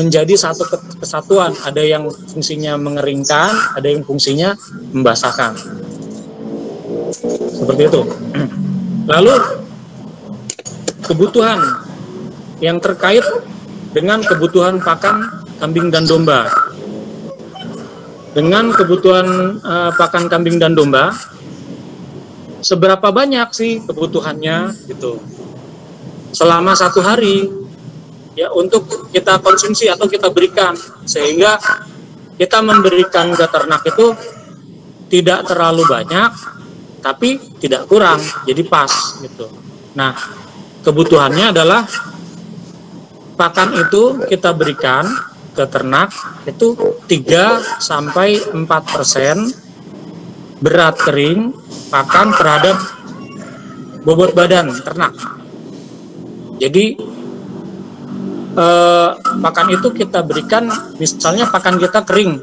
menjadi satu kesatuan. Ada yang fungsinya mengeringkan, ada yang fungsinya membasahkan. Seperti itu. Lalu kebutuhan yang terkait dengan kebutuhan pakan kambing dan domba. Dengan kebutuhan pakan kambing dan domba, seberapa banyak sih kebutuhannya gitu selama 1 hari ya untuk kita konsumsi atau kita berikan, sehingga kita memberikan ke ternak itu tidak terlalu banyak tapi tidak kurang, jadi pas gitu. Nah, kebutuhannya adalah pakan itu kita berikan ke ternak itu 3-4% berat kering pakan terhadap bobot badan ternak. Jadi pakan itu kita berikan, misalnya pakan kita kering,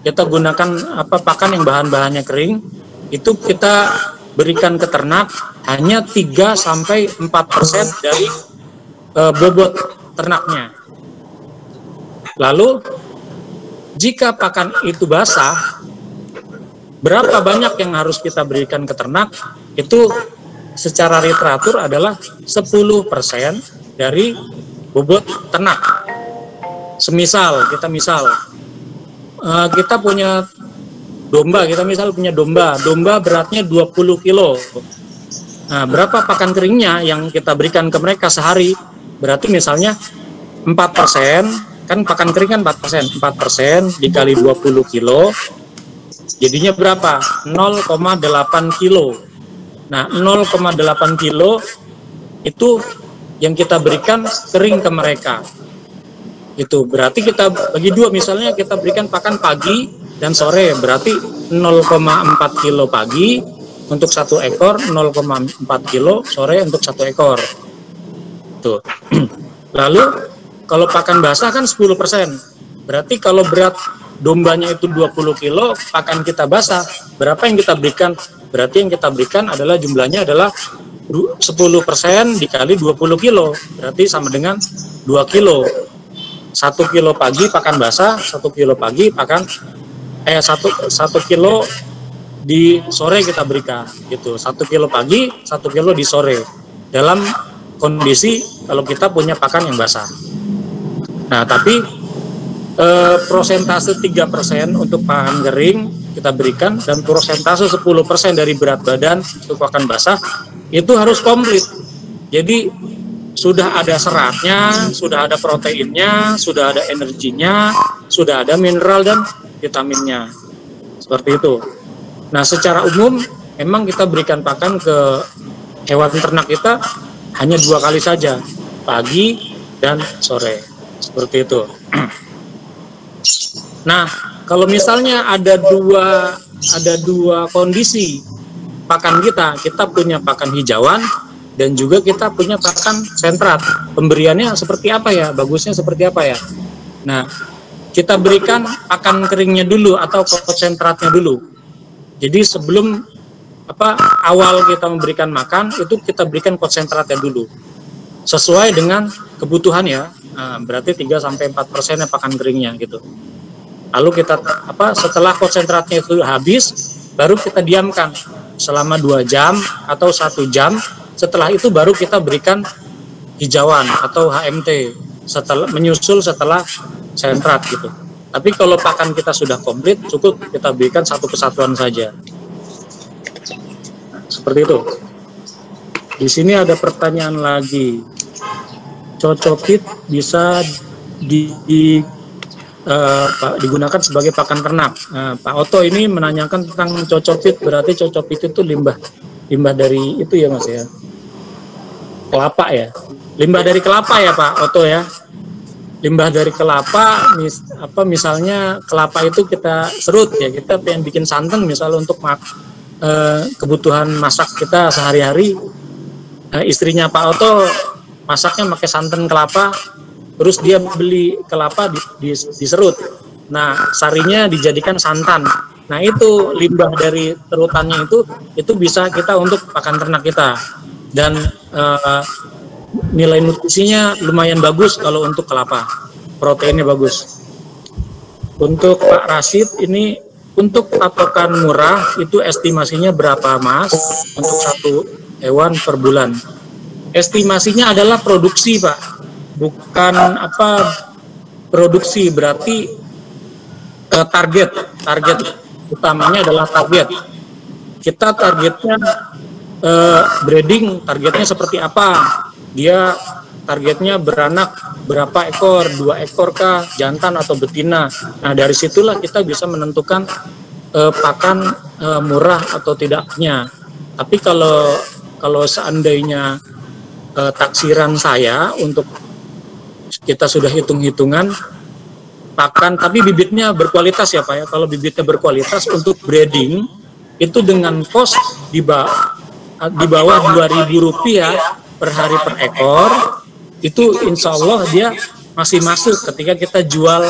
kita gunakan pakan yang bahan-bahannya kering, itu kita berikan ke ternak hanya 3-4% dari bobot ternaknya. Lalu jika pakan itu basah, berapa banyak yang harus kita berikan ke ternak? Itu secara literatur adalah 10% dari bobot ternak. Semisal kita punya domba, domba beratnya 20 kilo. Nah, berapa pakan keringnya yang kita berikan ke mereka sehari? Berarti misalnya 4%, kan pakan kering kan 4% dikali 20 kilo, jadinya berapa? 0,8 kilo. Nah, 0,8 kilo itu yang kita berikan kering ke mereka. Itu berarti kita bagi 2, misalnya kita berikan pakan pagi dan sore, berarti 0,4 kilo pagi untuk 1 ekor, 0,4 kilo sore untuk 1 ekor. Tuh. Lalu kalau pakan basah kan 10%. Berarti kalau berat dombanya itu 20 kilo, pakan kita basah, berapa yang kita berikan? Berarti yang kita berikan adalah jumlahnya adalah 10% dikali 20 kilo. Berarti sama dengan 2 kilo. 1 kilo pagi pakan basah, 1 kilo pagi pakan 1 kilo di sore kita berikan gitu. 1 kilo pagi, 1 kilo di sore. Dalam kondisi kalau kita punya pakan yang basah. Nah, tapi prosentase 3% untuk pakan kering kita berikan dan prosentase 10% dari berat badan untuk pakan basah itu harus komplit. Jadi sudah ada seratnya, sudah ada proteinnya, sudah ada energinya, sudah ada mineral dan vitaminnya. Seperti itu. Nah, secara umum memang kita berikan pakan ke hewan ternak kita hanya 2 kali saja, pagi dan sore. Seperti itu. Nah, kalau misalnya ada dua kondisi pakan kita punya pakan hijauan dan juga kita punya pakan sentrat. Pemberiannya seperti apa ya? Bagusnya seperti apa ya? Nah, kita berikan pakan keringnya dulu atau konsentratnya dulu. Jadi sebelum awal kita memberikan makan itu kita berikan konsentratnya dulu. Sesuai dengan kebutuhan ya, berarti 3-4% pakan keringnya gitu. Lalu kita setelah konsentratnya itu habis, baru kita diamkan selama 2 jam atau 1 jam. Setelah itu baru kita berikan hijauan atau HMT menyusul setelah sentrat gitu. Tapi kalau pakan kita sudah komplit, cukup kita berikan 1 kesatuan saja. Seperti itu. Di sini ada pertanyaan lagi. Cocopit bisa digunakan sebagai pakan ternak. Pak Oto ini menanyakan tentang cocopit. Berarti cocopit itu limbah dari itu ya Mas ya, kelapa ya, limbah dari kelapa ya Pak Oto ya. Limbah dari kelapa, misalnya kelapa itu kita serut ya, kita pengen bikin santan misalnya untuk kebutuhan masak kita sehari-hari. Istrinya Pak Oto masaknya pakai santan kelapa, terus dia beli kelapa diserut. Nah, sarinya dijadikan santan. Nah, itu limbah dari serutannya itu bisa kita untuk pakan ternak kita. Dan nilai nutrisinya lumayan bagus kalau untuk kelapa. Proteinnya bagus. Untuk Pak Rashid ini, untuk patokan murah itu estimasinya berapa Mas untuk 1 hewan per bulan? Estimasinya adalah produksi Pak, bukan produksi, berarti target utamanya adalah target. Kita targetnya breeding, targetnya seperti apa? Dia targetnya beranak berapa ekor, 2 ekor kah, jantan atau betina. Nah, dari situlah kita bisa menentukan pakan murah atau tidaknya. Tapi kalau seandainya taksiran saya untuk kita sudah hitung-hitungan pakan, tapi bibitnya berkualitas ya Pak ya. Kalau bibitnya berkualitas untuk breeding itu dengan kos di bawah Rp2.000 per hari per ekor, itu insya Allah dia masih masuk ketika kita jual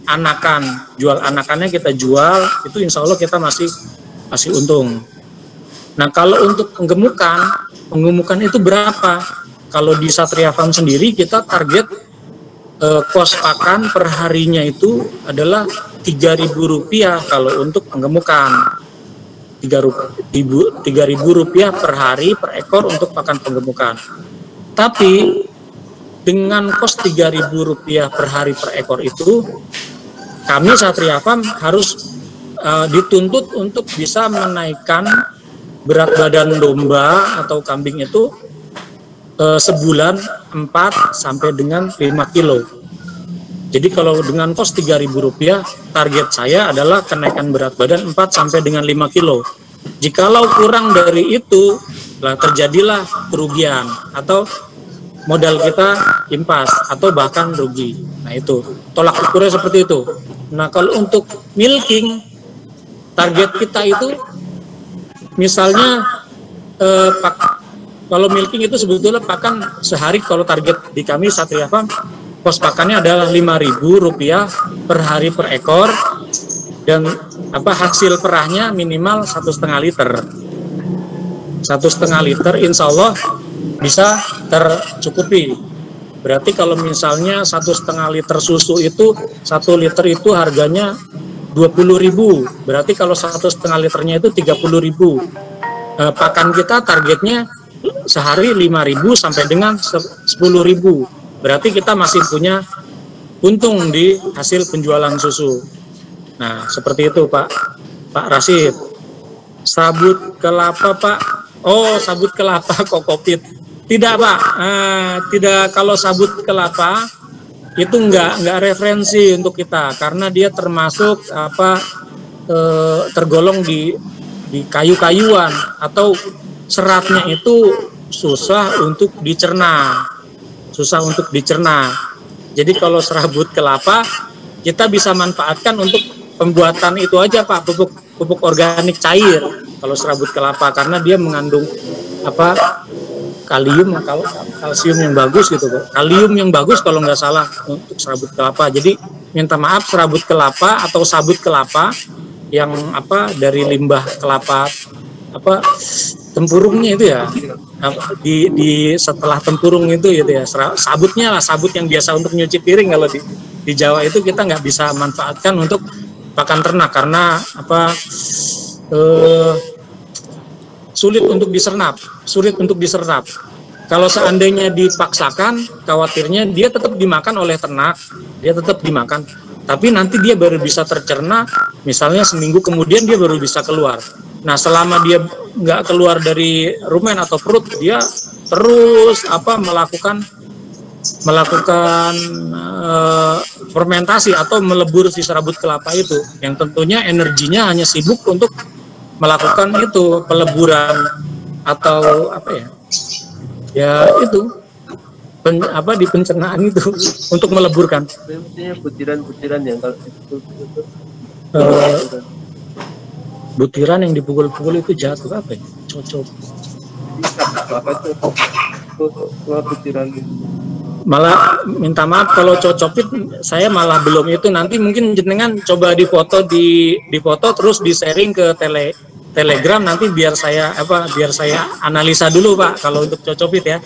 anakannya kita jual, itu insya Allah kita masih untung. Nah, kalau untuk penggemukan itu berapa? Kalau di Satria Farm sendiri kita target kos pakan per harinya itu adalah Rp3.000 kalau untuk penggemukan. Rp3.000 per hari per ekor untuk pakan penggemukan. Tapi dengan kos Rp3.000 per hari per ekor itu, kami Satria Farm harus dituntut untuk bisa menaikkan berat badan domba atau kambing itu sebulan 4 sampai dengan 5 kilo. Jadi kalau dengan kos Rp3.000, target saya adalah kenaikan berat badan 4 sampai dengan 5 kilo. Jikalau kurang dari itu, terjadilah kerugian atau modal kita impas atau bahkan rugi. Nah, itu tolak ukurnya seperti itu. Nah, kalau untuk milking, target kita itu misalnya kalau milking itu sebetulnya pakan sehari, kalau target di kami Satria Farm, kos pakannya adalah Rp5.000 per hari per ekor, dan hasil perahnya minimal 1,5 liter. 1,5 liter insya Allah bisa tercukupi. Berarti kalau misalnya 1,5 liter susu itu 1 liter itu harganya 20.000. Berarti kalau 1,5 liternya itu 30.000. Pakan kita targetnya sehari 5.000 sampai dengan 10.000. Berarti kita masih punya untung di hasil penjualan susu. Nah, seperti itu Pak Rashid. Sabut kelapa Pak. Oh, sabut kelapa kokopit. Tidak Pak, tidak. Kalau sabut kelapa itu enggak referensi untuk kita, karena dia termasuk tergolong di kayu-kayuan atau seratnya itu susah untuk dicerna. Jadi kalau serabut kelapa kita bisa manfaatkan untuk pembuatan itu aja Pak, pupuk organik cair kalau serabut kelapa, karena dia mengandung kalsium yang bagus gitu Pak. Kalium yang bagus kalau nggak salah untuk serabut kelapa. Jadi minta maaf, serabut kelapa atau sabut kelapa yang dari limbah kelapa tempurungnya itu ya, di setelah tempurung itu gitu ya, sabutnya lah, sabut yang biasa untuk nyuci piring. Kalau di Jawa itu kita nggak bisa manfaatkan untuk pakan ternak karena sulit untuk diserap. Kalau seandainya dipaksakan, khawatirnya dia tetap dimakan oleh ternak, tapi nanti dia baru bisa tercerna, misalnya seminggu kemudian dia baru bisa keluar. Nah, selama dia nggak keluar dari rumen atau perut, dia terus melakukan fermentasi atau melebur si serabut kelapa itu, yang tentunya energinya hanya sibuk untuk melakukan itu peleburan atau ya itu di pencernaan itu untuk meleburkan. Butiran-butiran yang kalau butiran yang dipukul-pukul itu jatuh apa ya? Cocok. Butiran. Malah minta maaf kalau cocopit saya malah belum itu. Nanti mungkin jenengan coba difoto terus di sharing ke Telegram, nanti biar saya analisa dulu Pak kalau untuk cocopit ya.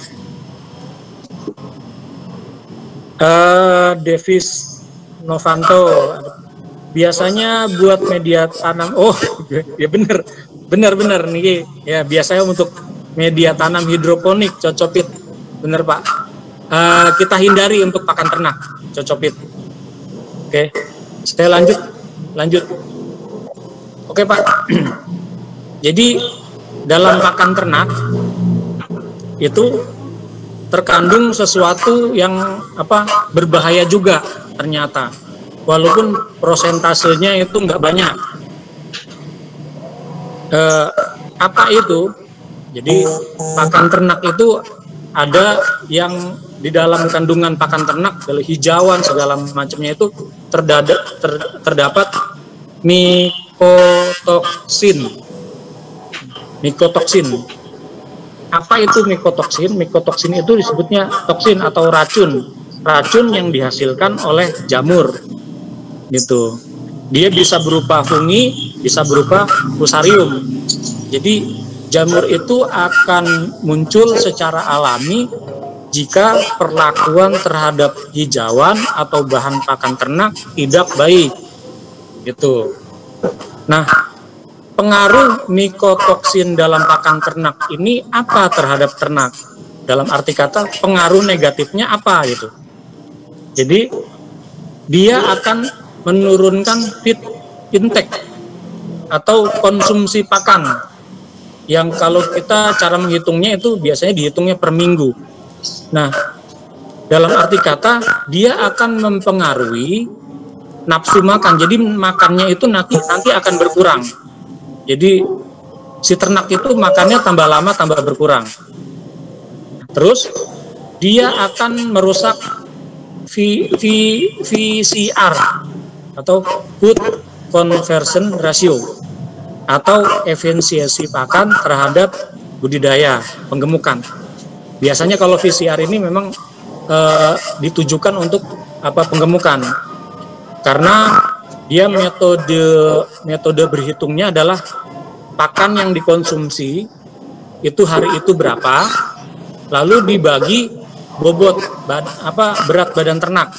Devis Novanto, biasanya buat media tanam. Oh ya benar nih ya, biasanya untuk media tanam hidroponik cocopit, bener Pak. Kita hindari untuk pakan ternak cocopit. Oke, saya lanjut. Oke Pak. Jadi dalam pakan ternak itu terkandung sesuatu yang berbahaya juga ternyata, walaupun prosentasenya itu nggak banyak. Apa itu? Jadi pakan ternak itu ada yang di dalam kandungan pakan ternak, dari hijauan segala macamnya itu terdapat mikotoksin. Apa itu mikotoksin? Mikotoksin itu disebutnya toksin atau racun yang dihasilkan oleh jamur gitu. Dia bisa berupa fungi, bisa berupa fusarium. Jadi jamur itu akan muncul secara alami jika perlakuan terhadap hijauan atau bahan pakan ternak tidak baik gitu. Nah, pengaruh mikotoksin dalam pakan ternak ini apa terhadap ternak? Dalam arti kata, pengaruh negatifnya apa gitu. Jadi dia akan menurunkan feed intake atau konsumsi pakan, yang kalau kita cara menghitungnya itu biasanya dihitungnya per minggu. Nah, dalam arti kata dia akan mempengaruhi nafsu makan. Jadi makannya itu nanti akan berkurang. Jadi si ternak itu makannya tambah lama tambah berkurang. Terus dia akan merusak VCR atau Food Conversion Ratio atau efisiensi pakan terhadap budidaya penggemukan. Biasanya kalau VCR ini memang ditujukan untuk penggemukan, karena dia metode berhitungnya adalah pakan yang dikonsumsi itu hari itu berapa, lalu dibagi bobot berat badan ternak.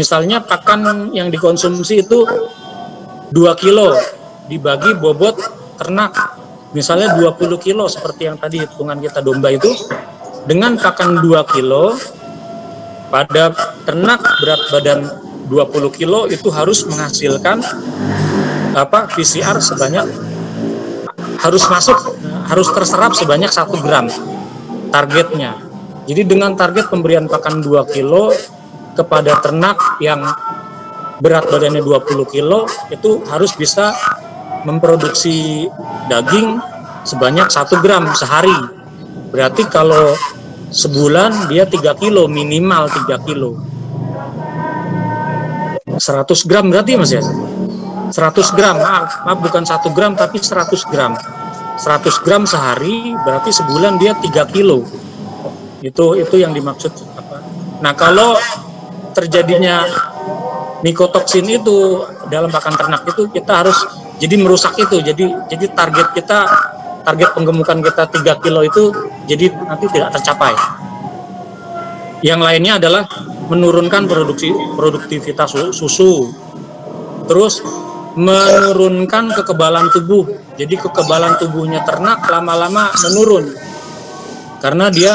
Misalnya pakan yang dikonsumsi itu 2 kilo dibagi bobot ternak, misalnya 20 kilo seperti yang tadi hitungan kita domba itu, dengan pakan 2 kilo pada ternak berat badan 20 kilo itu harus menghasilkan PCR sebanyak, harus terserap sebanyak 1 gram targetnya. Jadi dengan target pemberian pakan 2 kilo kepada ternak yang berat badannya 20 kilo itu harus bisa memproduksi daging sebanyak 1 gram sehari. Berarti kalau sebulan dia 3 kilo, minimal 3 kilo. 100 gram berarti Mas ya? 100 gram, maaf bukan 1 gram tapi 100 gram. 100 gram sehari berarti sebulan dia 3 kilo. Itu yang dimaksud. Nah, kalau terjadinya mikotoksin itu dalam pakan ternak itu kita harus jadi merusak itu. Jadi target kita target penggemukan kita 3 kilo itu jadi nanti tidak tercapai. Yang lainnya adalah menurunkan produktivitas susu, terus menurunkan kekebalan tubuh. Jadi kekebalan tubuhnya ternak lama-lama menurun karena dia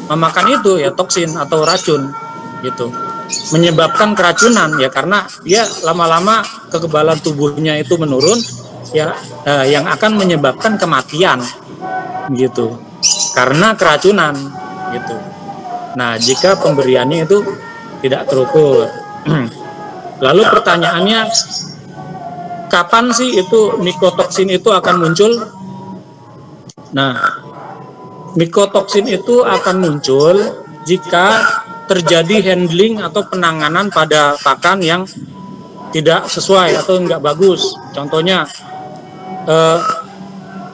memakan itu ya toksin atau racun gitu, menyebabkan keracunan ya karena dia lama-lama kekebalan tubuhnya itu menurun ya, yang akan menyebabkan kematian gitu karena keracunan gitu. Nah, jika pemberiannya itu tidak terukur. Lalu pertanyaannya, kapan sih itu mikotoksin itu akan muncul? Nah, mikotoksin itu akan muncul jika terjadi handling atau penanganan pada pakan yang tidak sesuai atau enggak bagus. Contohnya,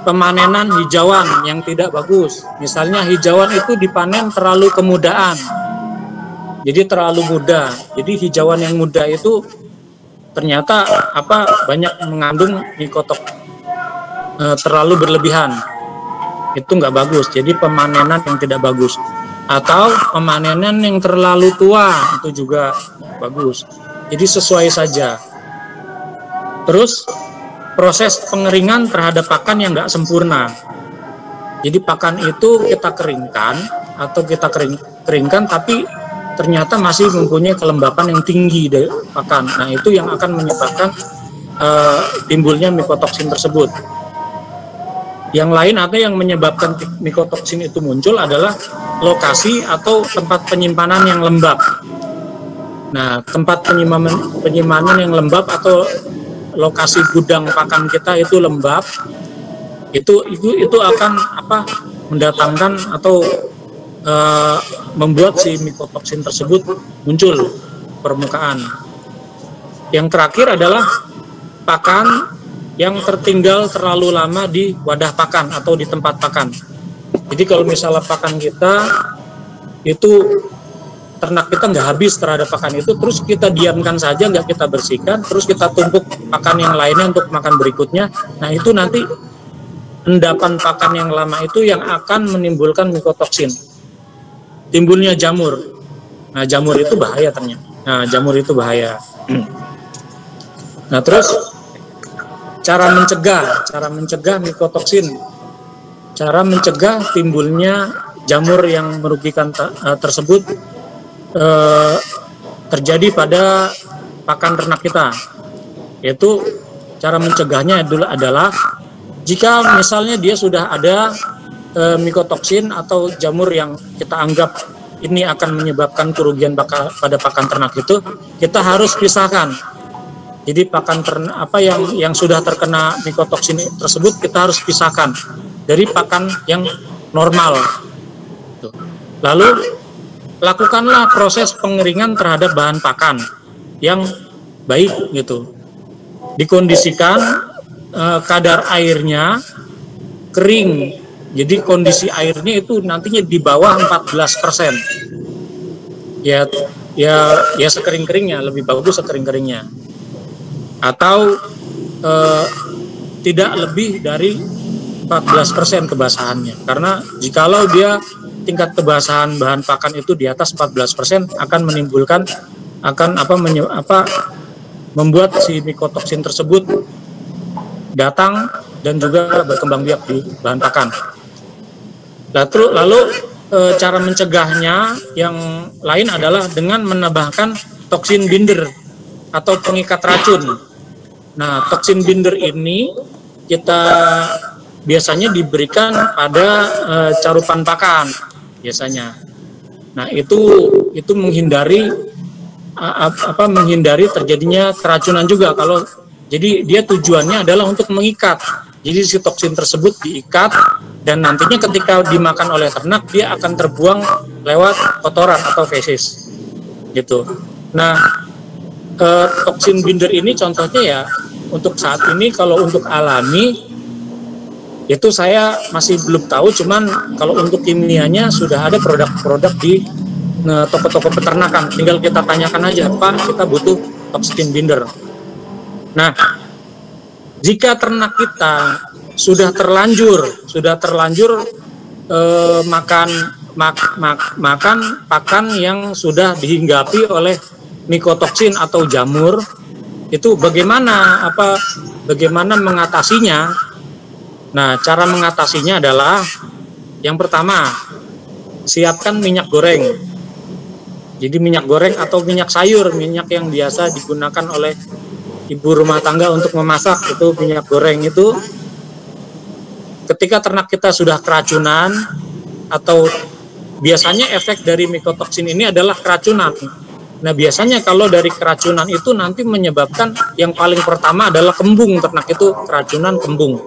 pemanenan hijauan yang tidak bagus. Misalnya hijauan itu dipanen terlalu kemudahan. Jadi terlalu muda. Jadi hijauan yang muda itu ternyata banyak mengandung mikotok terlalu berlebihan. Itu nggak bagus. Jadi pemanenan yang tidak bagus. Atau pemanenan yang terlalu tua itu juga bagus. Jadi sesuai saja. Terus proses pengeringan terhadap pakan yang nggak sempurna. Jadi pakan itu kita keringkan atau kita keringkan tapi ternyata masih mempunyai kelembapan yang tinggi dari pakan. Nah, itu yang akan menyebabkan timbulnya mikotoksin tersebut. Yang lain atau yang menyebabkan mikotoksin itu muncul adalah lokasi atau tempat penyimpanan yang lembab. Nah, tempat penyimpanan yang lembab atau lokasi gudang pakan kita itu lembab, itu akan mendatangkan atau membuat si mikotoksin tersebut muncul permukaan. Yang terakhir adalah pakan yang tertinggal terlalu lama di wadah pakan atau di tempat pakan. Jadi kalau misalnya pakan kita itu ternak kita nggak habis terhadap pakan itu, terus kita diamkan saja, nggak kita bersihkan, terus kita tumpuk pakan yang lainnya untuk makan berikutnya. Nah, itu nanti endapan pakan yang lama itu yang akan menimbulkan mikotoksin. Timbulnya jamur. Nah, jamur itu bahaya ternyata. Nah, jamur itu bahaya. Nah, terus cara mencegah mikotoksin. Cara mencegah timbulnya jamur yang merugikan tersebut terjadi pada pakan ternak kita, yaitu cara mencegahnya adalah jika misalnya dia sudah ada mikotoksin atau jamur yang kita anggap ini akan menyebabkan kerugian pada pakan ternak itu, kita harus pisahkan. Jadi pakan ternak yang sudah terkena mikotoksin tersebut kita harus pisahkan dari pakan yang normal. Lalu lakukanlah proses pengeringan terhadap bahan pakan yang baik gitu. Dikondisikan kadar airnya kering. Jadi kondisi airnya itu nantinya di bawah 14%. Ya sekering-keringnya, lebih bagus sekering-keringnya. Atau tidak lebih dari 14% kebasahannya. Karena jikalau dia tingkat kebasahan bahan pakan itu di atas 14% akan menimbulkan membuat si mikotoksin tersebut datang dan juga berkembang biak di bahan pakan. Lalu cara mencegahnya yang lain adalah dengan menambahkan toksin binder atau pengikat racun. Nah, toksin binder ini kita biasanya diberikan pada carupan pakan biasanya. Nah, itu menghindari menghindari terjadinya keracunan juga. Kalau jadi dia tujuannya adalah untuk mengikat. Jadi si toksin tersebut diikat dan nantinya ketika dimakan oleh ternak dia akan terbuang lewat kotoran atau fesis. Gitu. Nah, toksin binder ini contohnya ya untuk saat ini kalau untuk alami itu saya masih belum tahu, cuman kalau untuk kimianya sudah ada produk-produk di toko-toko peternakan. Tinggal kita tanyakan aja, Pak, kita butuh toksin binder. Nah, jika ternak kita sudah terlanjur makan pakan yang sudah dihinggapi oleh mikotoksin atau jamur, itu bagaimana mengatasinya? Nah, cara mengatasinya adalah yang pertama, siapkan minyak goreng. Jadi minyak goreng atau minyak sayur, minyak yang biasa digunakan oleh ibu rumah tangga untuk memasak, itu minyak goreng itu. Ketika ternak kita sudah keracunan, atau biasanya efek dari mikotoksin ini adalah keracunan. Nah, biasanya kalau dari keracunan itu nanti menyebabkan yang paling pertama adalah kembung, ternak itu keracunan kembung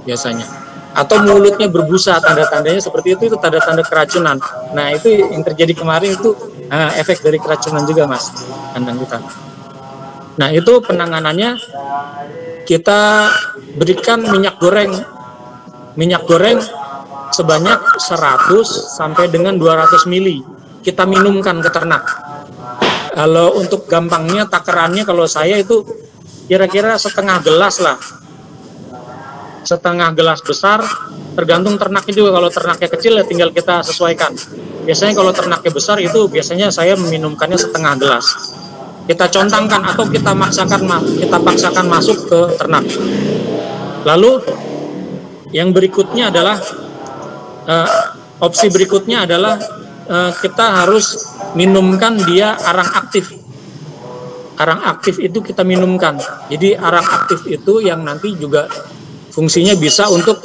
biasanya. Atau mulutnya berbusa, tanda-tandanya seperti itu tanda-tanda keracunan. Nah, itu yang terjadi kemarin itu efek dari keracunan juga, Mas, kandang kita. Nah, itu penanganannya kita berikan minyak goreng sebanyak 100 sampai dengan 200 mili kita minumkan ke ternak. Kalau untuk gampangnya takarannya, kalau saya itu kira-kira setengah gelas lah, setengah gelas besar, tergantung ternaknya juga. Kalau ternaknya kecil ya tinggal kita sesuaikan. Biasanya kalau ternaknya besar itu biasanya saya meminumkannya setengah gelas. Kita contangkan atau kita paksakan masuk ke ternak. Lalu yang berikutnya adalah opsi berikutnya adalah kita harus minumkan dia arang aktif. Arang aktif itu kita minumkan. Jadi arang aktif itu yang nanti juga fungsinya bisa untuk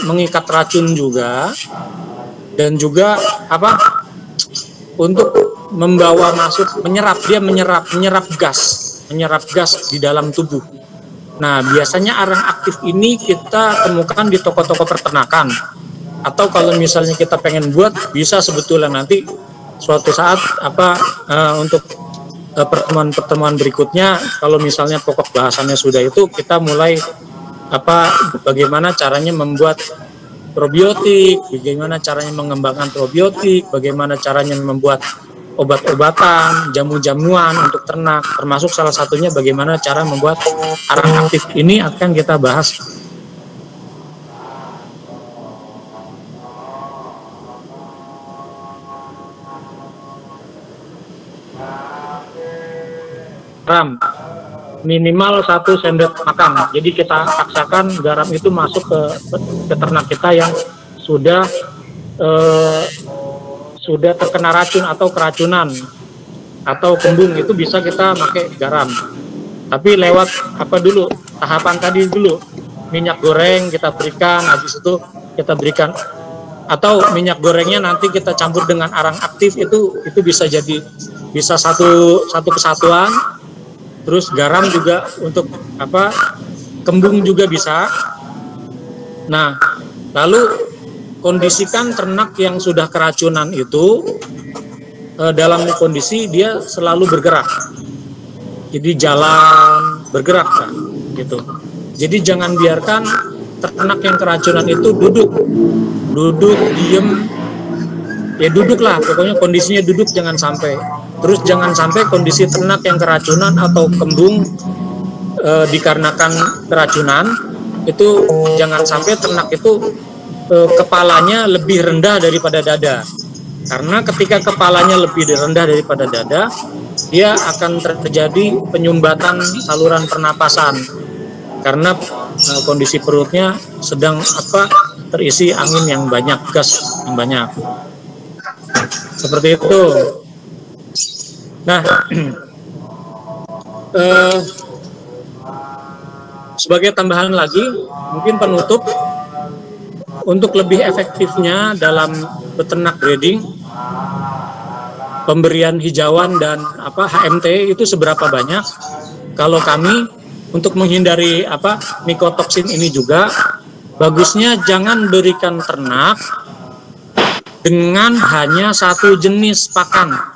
mengikat racun juga, dan juga untuk membawa masuk, menyerap gas di dalam tubuh. Nah, biasanya arang aktif ini kita temukan di toko-toko peternakan. Atau kalau misalnya kita pengen buat, bisa sebetulnya nanti suatu saat untuk pertemuan berikutnya, kalau misalnya pokok bahasannya sudah itu, kita mulai bagaimana caranya membuat probiotik, bagaimana caranya mengembangkan probiotik, bagaimana caranya membuat obat-obatan, jamu-jamuan untuk ternak, termasuk salah satunya bagaimana cara membuat arang aktif ini akan kita bahas. Garam minimal 1 sendok makan. Jadi kita paksakan garam itu masuk ke ternak kita yang sudah terkena racun atau keracunan atau kembung, itu bisa kita pakai garam. Tapi lewat dulu tahapan tadi dulu, minyak goreng kita berikan, habis itu kita berikan, atau minyak gorengnya nanti kita campur dengan arang aktif, itu bisa satu kesatuan. Terus garam juga untuk kembung juga bisa. Nah, lalu kondisikan ternak yang sudah keracunan itu dalam kondisi dia selalu bergerak. Jadi jalan, bergerak kan, gitu. Jadi jangan biarkan ternak yang keracunan itu duduk, diem. Ya duduklah, pokoknya kondisinya duduk, jangan sampai. Terus jangan sampai kondisi ternak yang keracunan atau kembung dikarenakan keracunan itu, jangan sampai ternak itu kepalanya lebih rendah daripada dada. Karena ketika kepalanya lebih rendah daripada dada, dia akan terjadi penyumbatan saluran pernapasan. Karena kondisi perutnya sedang terisi angin yang banyak, gas yang banyak. Seperti itu. Nah, sebagai tambahan lagi, mungkin penutup, untuk lebih efektifnya dalam beternak breeding, pemberian hijauan dan HMT itu seberapa banyak? Kalau kami untuk menghindari mikotoksin ini juga, bagusnya jangan berikan ternak dengan hanya satu jenis pakan.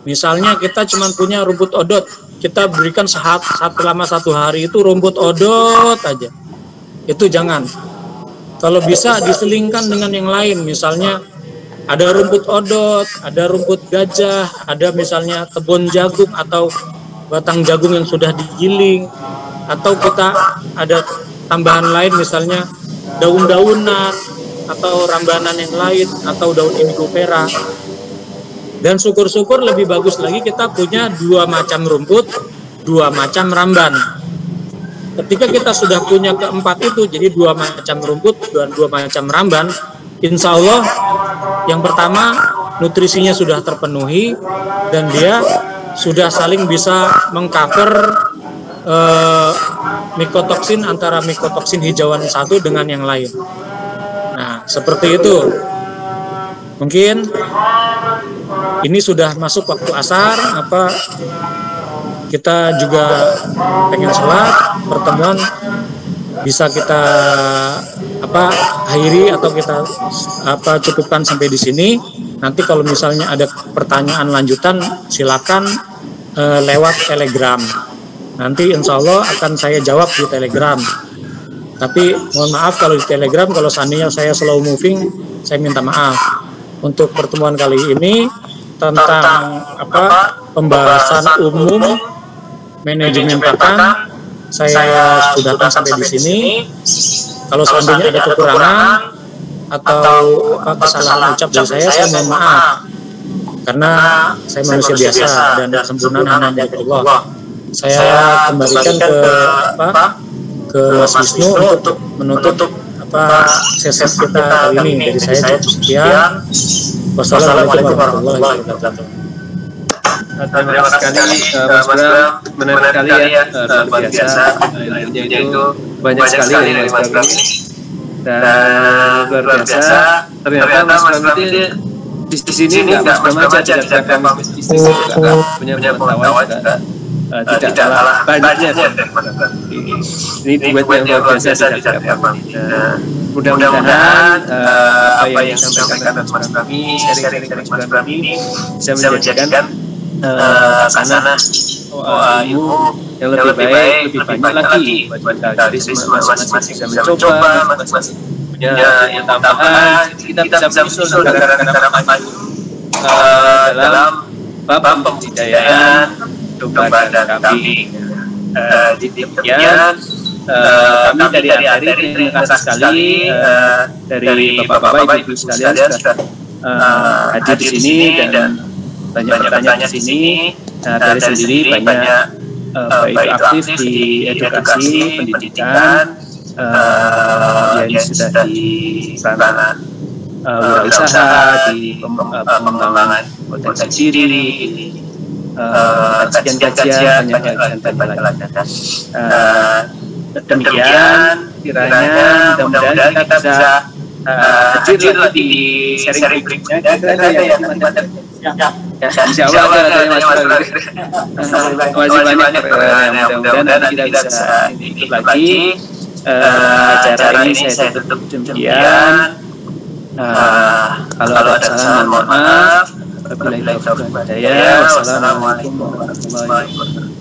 Misalnya kita cuma punya rumput odot, kita berikan selama 1 hari itu rumput odot aja. Itu jangan. Kalau bisa diselingkan dengan yang lain, misalnya ada rumput odot, ada rumput gajah, ada misalnya kebun jagung atau batang jagung yang sudah digiling, atau kita ada tambahan lain, misalnya daun-daunan atau rambanan yang lain atau daun indigo vera. Dan syukur-syukur lebih bagus lagi kita punya 2 macam rumput, 2 macam ramban. Ketika kita sudah punya keempat itu, jadi 2 macam rumput dan 2 macam ramban, insya Allah yang pertama nutrisinya sudah terpenuhi dan dia sudah saling bisa mengcover mikotoksin antara mikotoksin hijauan satu dengan yang lain. Nah, seperti itu. Mungkin ini sudah masuk waktu asar, kita juga pengen sholat, pertemuan bisa kita akhiri atau kita cukupkan sampai di sini. Nanti kalau misalnya ada pertanyaan lanjutan silakan lewat Telegram. Nanti insya Allah akan saya jawab di Telegram. Tapi mohon maaf kalau di Telegram, kalau seandainya saya slow moving, saya minta maaf. Untuk pertemuan kali ini tentang pembahasan umum manajemen pakan, saya sudahkan sampai di sini. Kalau seandainya ada kekurangan atau kesalahan ucap dari saya mohon maaf. Karena saya manusia biasa dan kesempurnaan hanya dari Allah. Saya kembalikan ke Mas Wisnu untuk menutup sesi kita kali ini. Dari saya cukup sekian. Wassalamualaikum warahmatullahi wabarakatuh. Terima kasih sekali Mas Bram, menarik sekali ya, luar biasa, itu banyak sekali dari Mas Bram ini, dan luar biasa. Ternyata Mas Bram itu di sini nggak Mas Bram aja, tidak kami bisnis juga punya pengetahuan juga tidak kalah banyaknya. Ini buat yang luar biasa tidak apa. Mudah-mudahan apa yang disampaikan Mas Bram ini, sharing dari Mas Bram ini bisa menjadikan sana ilmu yang lebih baik, lebih banyak lagi buat kita. Jadi masing-masing bisa mencoba, masing-masing punya yang tambahan. Kita bisa menyusul negara-negara maju dalam bab pembudidayaan domba dan kambing. Demikian kami dari hari terima kasih sekali dari bapak-bapak, ibu sekalian sudah hadir di sini dan banyak pertanyaan di sini. Dari sendiri banyak baik aktif di edukasi, pendidikan, yang sudah di sana wirausaha, di pengembangan potensi diri, kajian-kajian, banyak lagi. Demikian kiranya mudah-mudahan kita bisa hadir lagi di sharing berikutnya. Insya Allah ada yang masih banyak. Mudah-mudahan kita bisa ikut lagi. Acara ini saya tutup demikian. Kalau ada kesalahan mohon maaf. Wassalamualaikum warahmatullahi wabarakatuh.